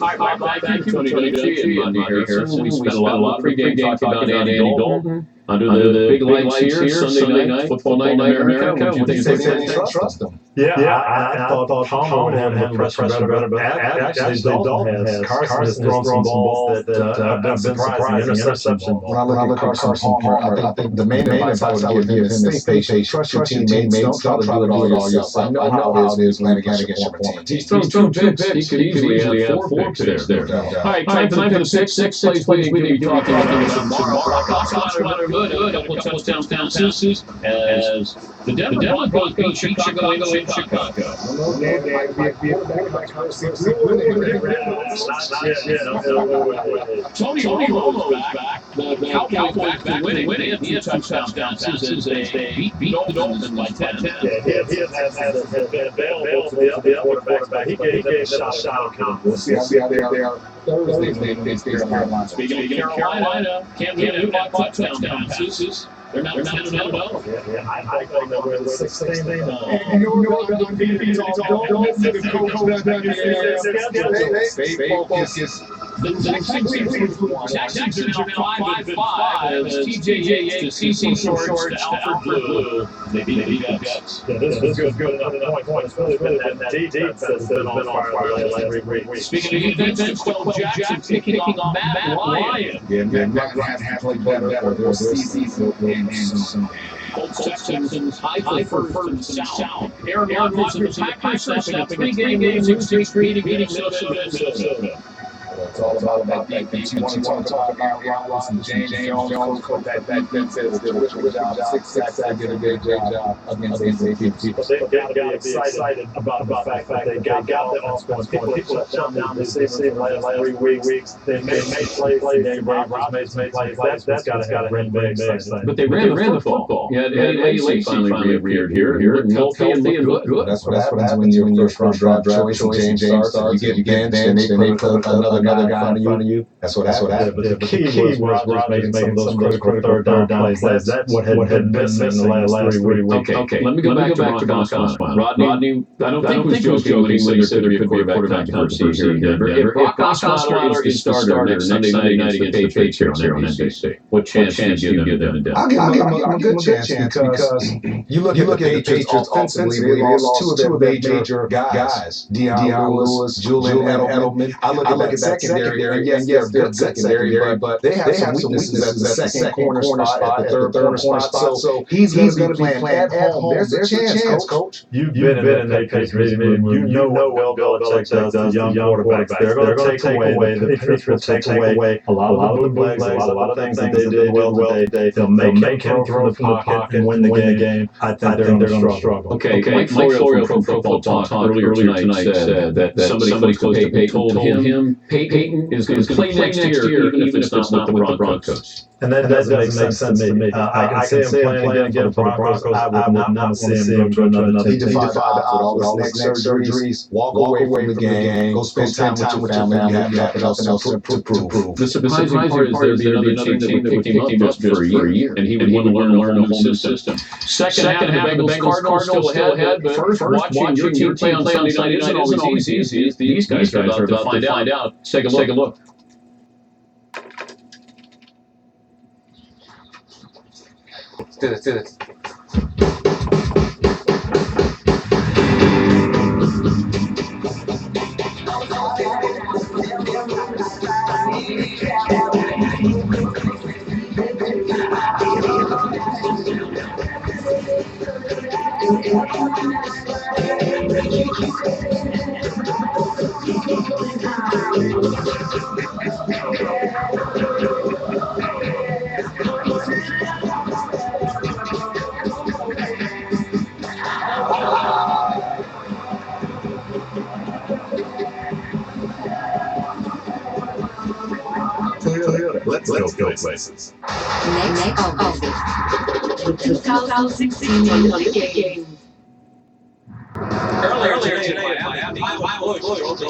All right, thank you, Tony Ducci and Monty Harrison. We spent a lot of pregame talking about Andy Dalton. Under the big lights here, Sunday night, football night in America. What do you think? They trust him. Yeah, I thought Palmer would have him press better, but actually Dalton has. Carson has thrown some balls that have been surprising interception. When I look at Carson Palmer, I think the main advice I would give him is stay patient. Trust your teammates. Don't try to do it all yourself. I know how it is playing against your team. He's thrown two picks. He could easily have 4 picks there. All right, time for the six plays we need to be talking about tomorrow. Good. Couple of touchdowns down Susus as the Denver Broncos beat Chicago in Chicago. Tony Romo's back. The Cowboys back to winning. He had 2 touchdowns down Susus as they beat the Dolphins by 10. Yeah, he has been available to the other quarterback. He gave them a shot of confidence. We'll see how they are Thursday. Speaking of Carolina, Cam Newton got 2 touchdowns. They're not 10-0. Yeah, I think they're with 16. And you know what? Don't listen to the coach that stay focused. Jackson now 5-5 as TJ Yates to CC Shorts to Alfred Blue. They beat the Jets. Yeah, this is good enough point. It's really been that defense has been on fire last week. Speaking of defense, 12 Jackson picking off Matt Ryan. Yeah, Matt Ryan has played better. Their season and Colts Texans high for first and sound. Aaron Rodgers and the Packers stepping up 3-game losing streak, beating Minnesota. It's all about that defense. You want to talk about Roberts and James Jones, that defense has did a good job. 6 sacks, did a great job against ACP. But they've got to be excited about the fact that they got the offense. People have shut down the receiver the last 3 weeks. They made plays. Roberts made plays. That's got to have been very exciting. But they ran the football. Yeah, Eddie Lake finally reappeared here. Healthy and good. That's what happens when you're your first draft choice. James starts. You get benched, and they put another guy in front of you. That's what happened. But the key was Rodgers making some of those critical third down plays. That's what had been missing in the last 3 weeks. Okay. Let me go back to Broncos. Rodney, I don't think was joking when he said there could be a quarterback controversy in Denver. If Brock Osweiler is the starter next Sunday night against the Patriots here on NBC, what chance do you give them in Denver? I'll give them a good chance because you look at the Patriots offensively, they lost 2 of their major guys. Deion Lewis, Julian Edelman. I look at that secondary, secondary, and yes, they're a good secondary, but they have some weaknesses at the second corner spot, at the third corner spot. So he's going to be playing at home. There's a chance, Coach. You've been in that Patriots meeting room. You know what Bill Belichick does to young quarterbacks. They're going to take away, the Patriots will take away a lot of the bootlegs, a lot of things that they did well today. They'll make him throw from the pocket and win the game. I think they're going to struggle. Okay, Mike Florio from Pro Football Talk earlier tonight said that somebody close to Peyton told him Peyton is going to play next year even if it's not with the Broncos. And that doesn't make sense to me. I can see him playing again for the Broncos. I would not want to see him go to another He team. defied the odds with all his neck surgeries. Walk away from the game. Go spend time with your family. You have nothing else to prove. The surprising part is there'd be another team that would pick him up just for a year, and he would want to learn a whole new system. Second half, the Bengals Cardinals still ahead, but first, watching your team play on Sunday night isn't always easy. These guys are about to find out. Take a look. Let's do this. Let's go places. Next on the 2016 Olympic Games. Earlier today, my boys drove the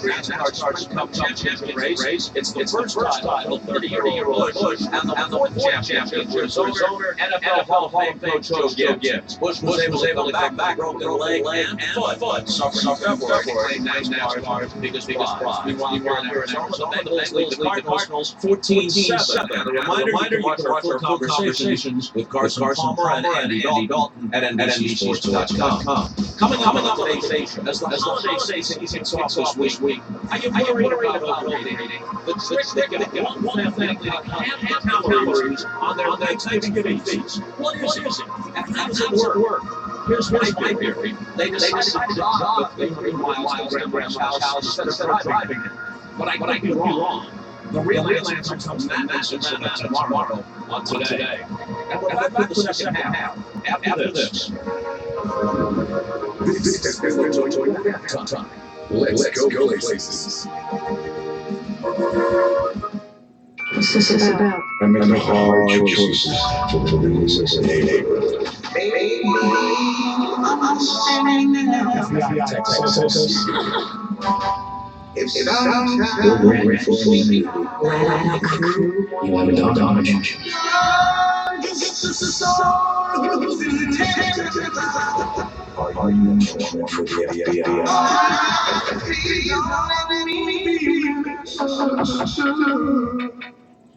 NASCAR Cup championship race. It's the first title, 30-year-old Bush, and the fourth championship for his owner, NFL Hall of Fame coach Joe Gibbs. Bush was able to come back, broken leg and foot, suffering February, NASCAR's biggest prize. Meanwhile, here in Arizona, the Bengals lead the Cardinals 14-7. And a reminder, you can watch our conversations with Carson Palmer and Andy Dalton at NBCSports.com. Coming up on today's show, as the holiday season kicks off this week, are you worried about overeating? The trick that can get one family to have calories on their Thanksgiving feast. What is it? And how does it work? Here's my theory. They decided to jog 300 miles to Grandma's house instead of driving it. But I could be wrong. The real answer comes from massive tomorrow on Today. And we're back with the second half after this. This is time. Let's go places. What's this about? I make hard choices for the losers in the neighborhood. Texas. It's time. We're ready for me. Ride crew. You have a dodge. Are you ready for the FBI?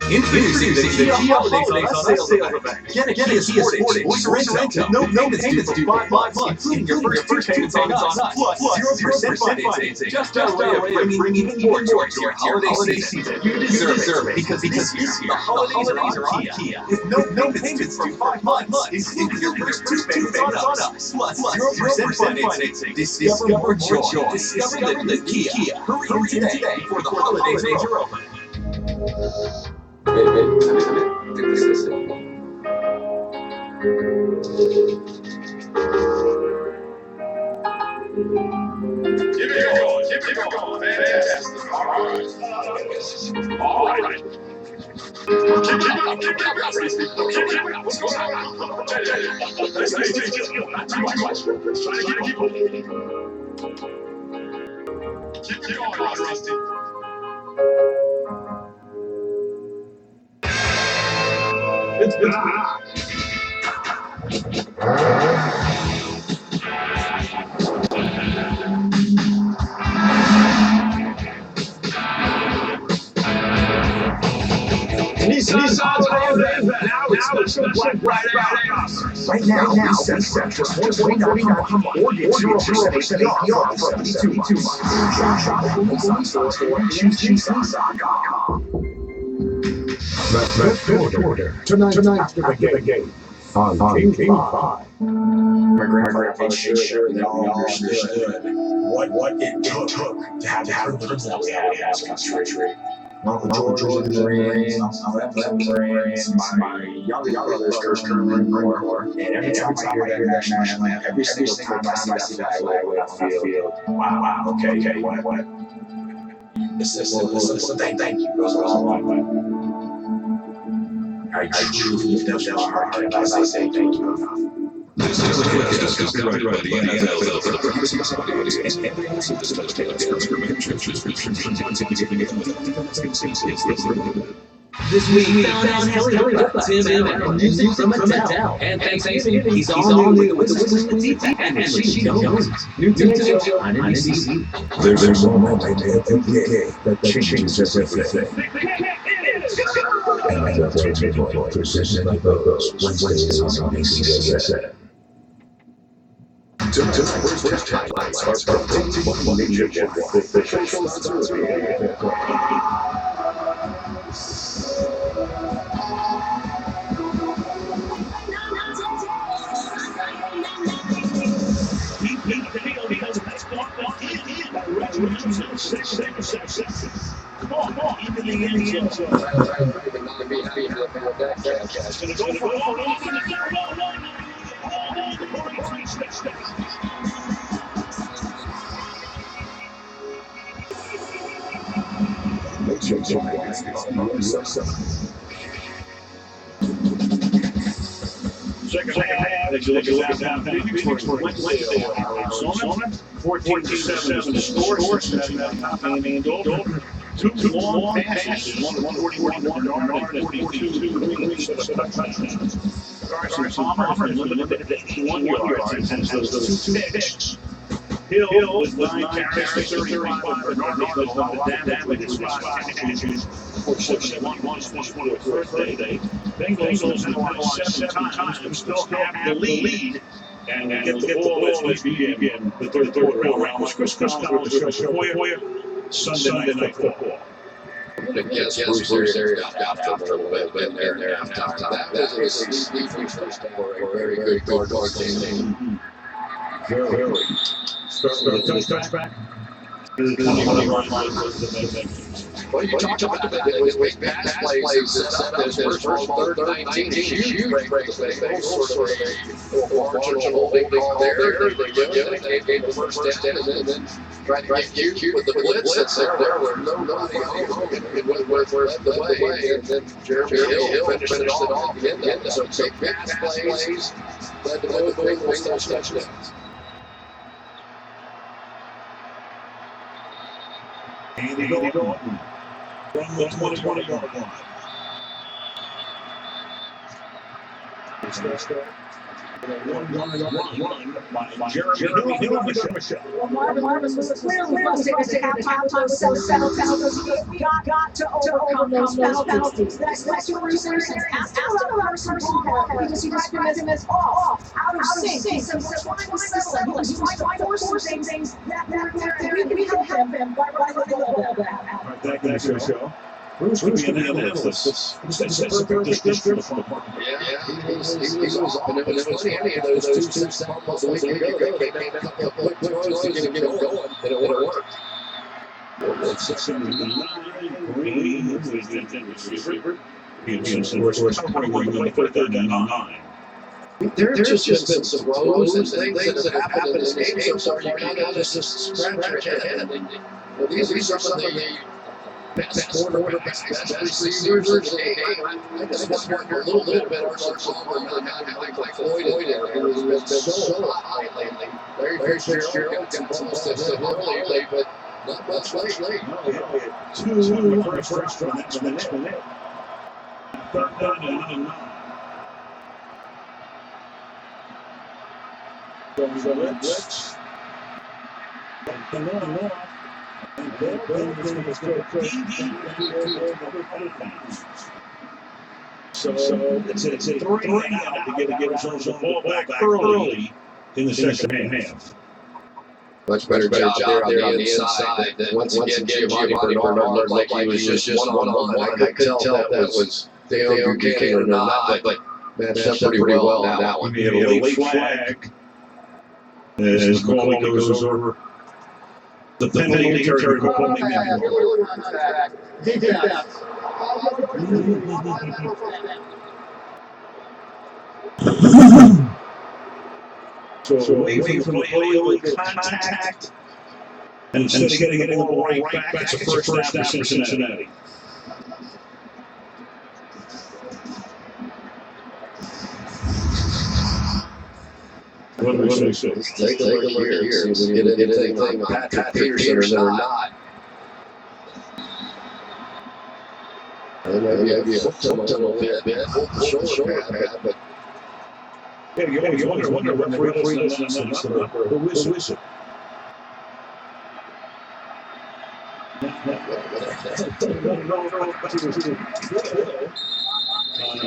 Introducing the Kia Holidays on Us sales event. Get a Kia Sportage or Sorento. No payments due for 5 months, including your first 2 payments on us, plus 0% financing. Just a way of bringing even more joy to your holiday season. You deserve it, because this year, the holidays are on Kia. With no payments due for 5 months, including your first 2 payments on us, plus 0% financing. Discover more joy. Discover the Kia. Hurry in today before the holidays are over. Keep it going. Fantastic. All right. Keep it up. What's going on? Not too much. Try to keep it. Keep it going, Rusty. It's Nissan's holiday event. Now it's special Black Friday offers. Right now, we set for $149 or get 0% APR for 72 months. Shop at the Nissan store and choose Nissan.com. Let's go order tonight after the game on King 5. My grandfather made sure that we all understood what it took to have the privilege that we had in this country. Uncle George was in the Marines, Uncle Marines, my younger brother's currently in the Marine Corps, and every time I hear that national anthem, every single time I see that flag, I feel, wow, okay, what? Listen, thank you goes all the way. I truly feel that my heart cannot say thank you enough. This telecast is copyrighted by the NFL for the purposes of audience. Every answer to this telecast for This week, found out Kelly Ripa, Tim Allen, music from Adele, and Thanksgiving, he's all new with the Wizards Deep and She Jones. New Tonight Show on NBC. There's a moment every day that changes everything. And that's what we call presented by those Wednesdays on NBC. Tonight's first highlights are from T1 Major General, the official sponsor of the NFL. Into the end zone. Second half, they look down Phoenix Wednesday, Arizona, 14-7 to score. Two long passes, one 41 yard and 42 touchdowns. Carson Palmer limited to 81 yards and has those two picks. Hill with 9 carries, 35 for North, a lot of damage, 5 catches for 61 for the first day. Bengals have won 7 times, but still have the lead. And get the ball as we begin the third quarter. Ramos, Chris Collins, for you, Sunday night football. Yes, Bruce Arians got after a little bit there after that. That was a sneaky first quarter, a very good guard team. Very. Start with a touchback. Well, you talked about it with pass plays set up as first ball, third 19, huge break for the Bengals, sort of a marginal holding call there. They gave the first down and then tried to get cute with the blitz. There were nobody home and Whitworth led the way, and then Jeremy Hill finished it off again. So big pass plays led to both Bengals touchdowns. Andy Dalton from the 20-yard line. One by Jeremy Hill, Michelle. Marcus was clearly frustrated at halftime with those several penalties. You've got to overcome those penalties. That's what Bruce Arians asked another person he described him as off, out of sync. So we're trying to settle him. He's trying to force things that we can help him by letting the ball back. Thank you, Michelle. Bruce could be an analyst. That's a perfect description for him. Yeah, he was up, and it was funny. Those two sets almost a week ago, they came a couple of quick throws to get him going, and it worked. It's 6-9. Green is the receiver. Peterson, of course, covering when they put that down on 9. There's just been some woes and things that have happened in this game so far. You kind of just scratch your head. Well, these are some of the best quarterbacks, best receivers in the game. I just wonder a little bit our Palmer, like Floyd who's been so hot lately. Larry Fitzgerald got some assists early, but not much late. Two on the first run, that's the next one. Third down and 9. Goes the blitz. So it's a 3 now to get Arizona the ball back early in the second half. Much better job there on the inside. Once again, Giovanni Bernard looked like he was just one-on-one. I couldn't tell if that was Dale Buchanan or not, but matched up pretty well on that one. He had a late flag as McCauley goes over the penalty territory. So away from the play, contact, and instead of getting the ball right back, it's a first down for Cincinnati. What do we say? Take a look here. See if we can get anything on Patrick Peterson or not. Maybe I'd be hooked him a little bit. Shoulder pad, but you wonder when the referee doesn't announce the number. Who is it?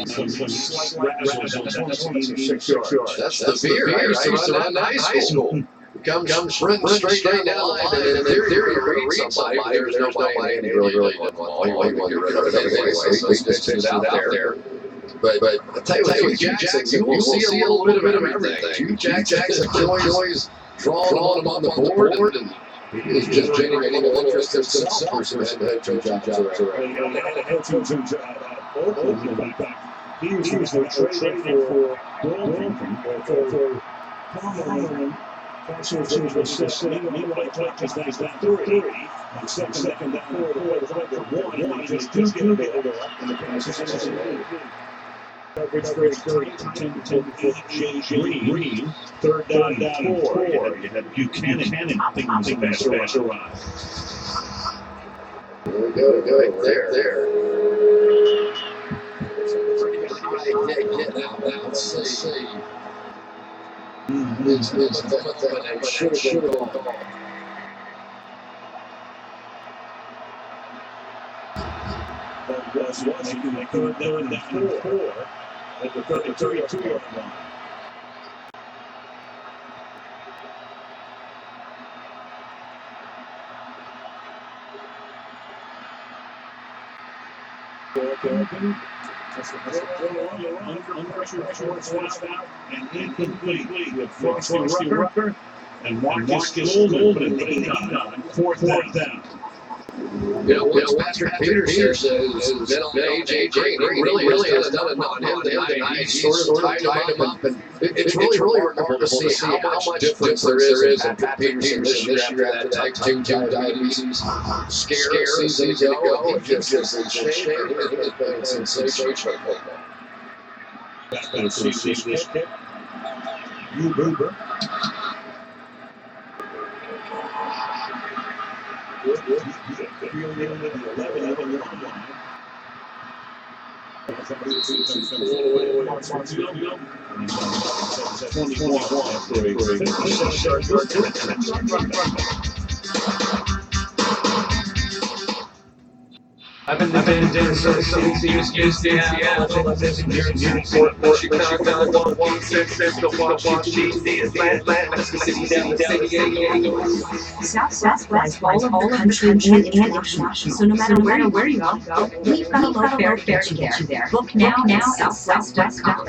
Some slight razzles on 6 yards. That's the beer. I used to run that in high school. Comes sprinting straight down the line, and in theory, you're reading somebody. There's nobody, and he really didn't want to get rid of it anyway, so he just pitched it out there. But I tell you what, Hugh Jackson, you will see a little bit of everything. Hugh Jackson always drawing him on the board, and he's just generating a little interest himself versus head coach jobs around. He was traded for Dalton also to assist. Meanwhile, practice that 3 on second down 4 to 1. Just get it up in the passes. Coverage 10 AJ Green. Third down and 4. You had Buchanan thinking pass around. There we go, right there. Let's see. Should have gone. Making a third down and 4 at the 32-yard line. And incomplete with Frosty Rucker and Marcus Goldman putting on fourth down. You know, what Patrick Peterson has been on AJ Green, really has done it on him tonight. He's sort of tied him up, and it's really remarkable to see how much difference there is in Patrick Peterson this year after that type 2 diabetes scare season ago. He just is in shape, and he has been sensational. Let's see this kick. Huber. I've been to some Seattle, Chicago, Southwest all over the country and international. So no matter where you go, we've got a low fare to get you there. Book now at southwest.com.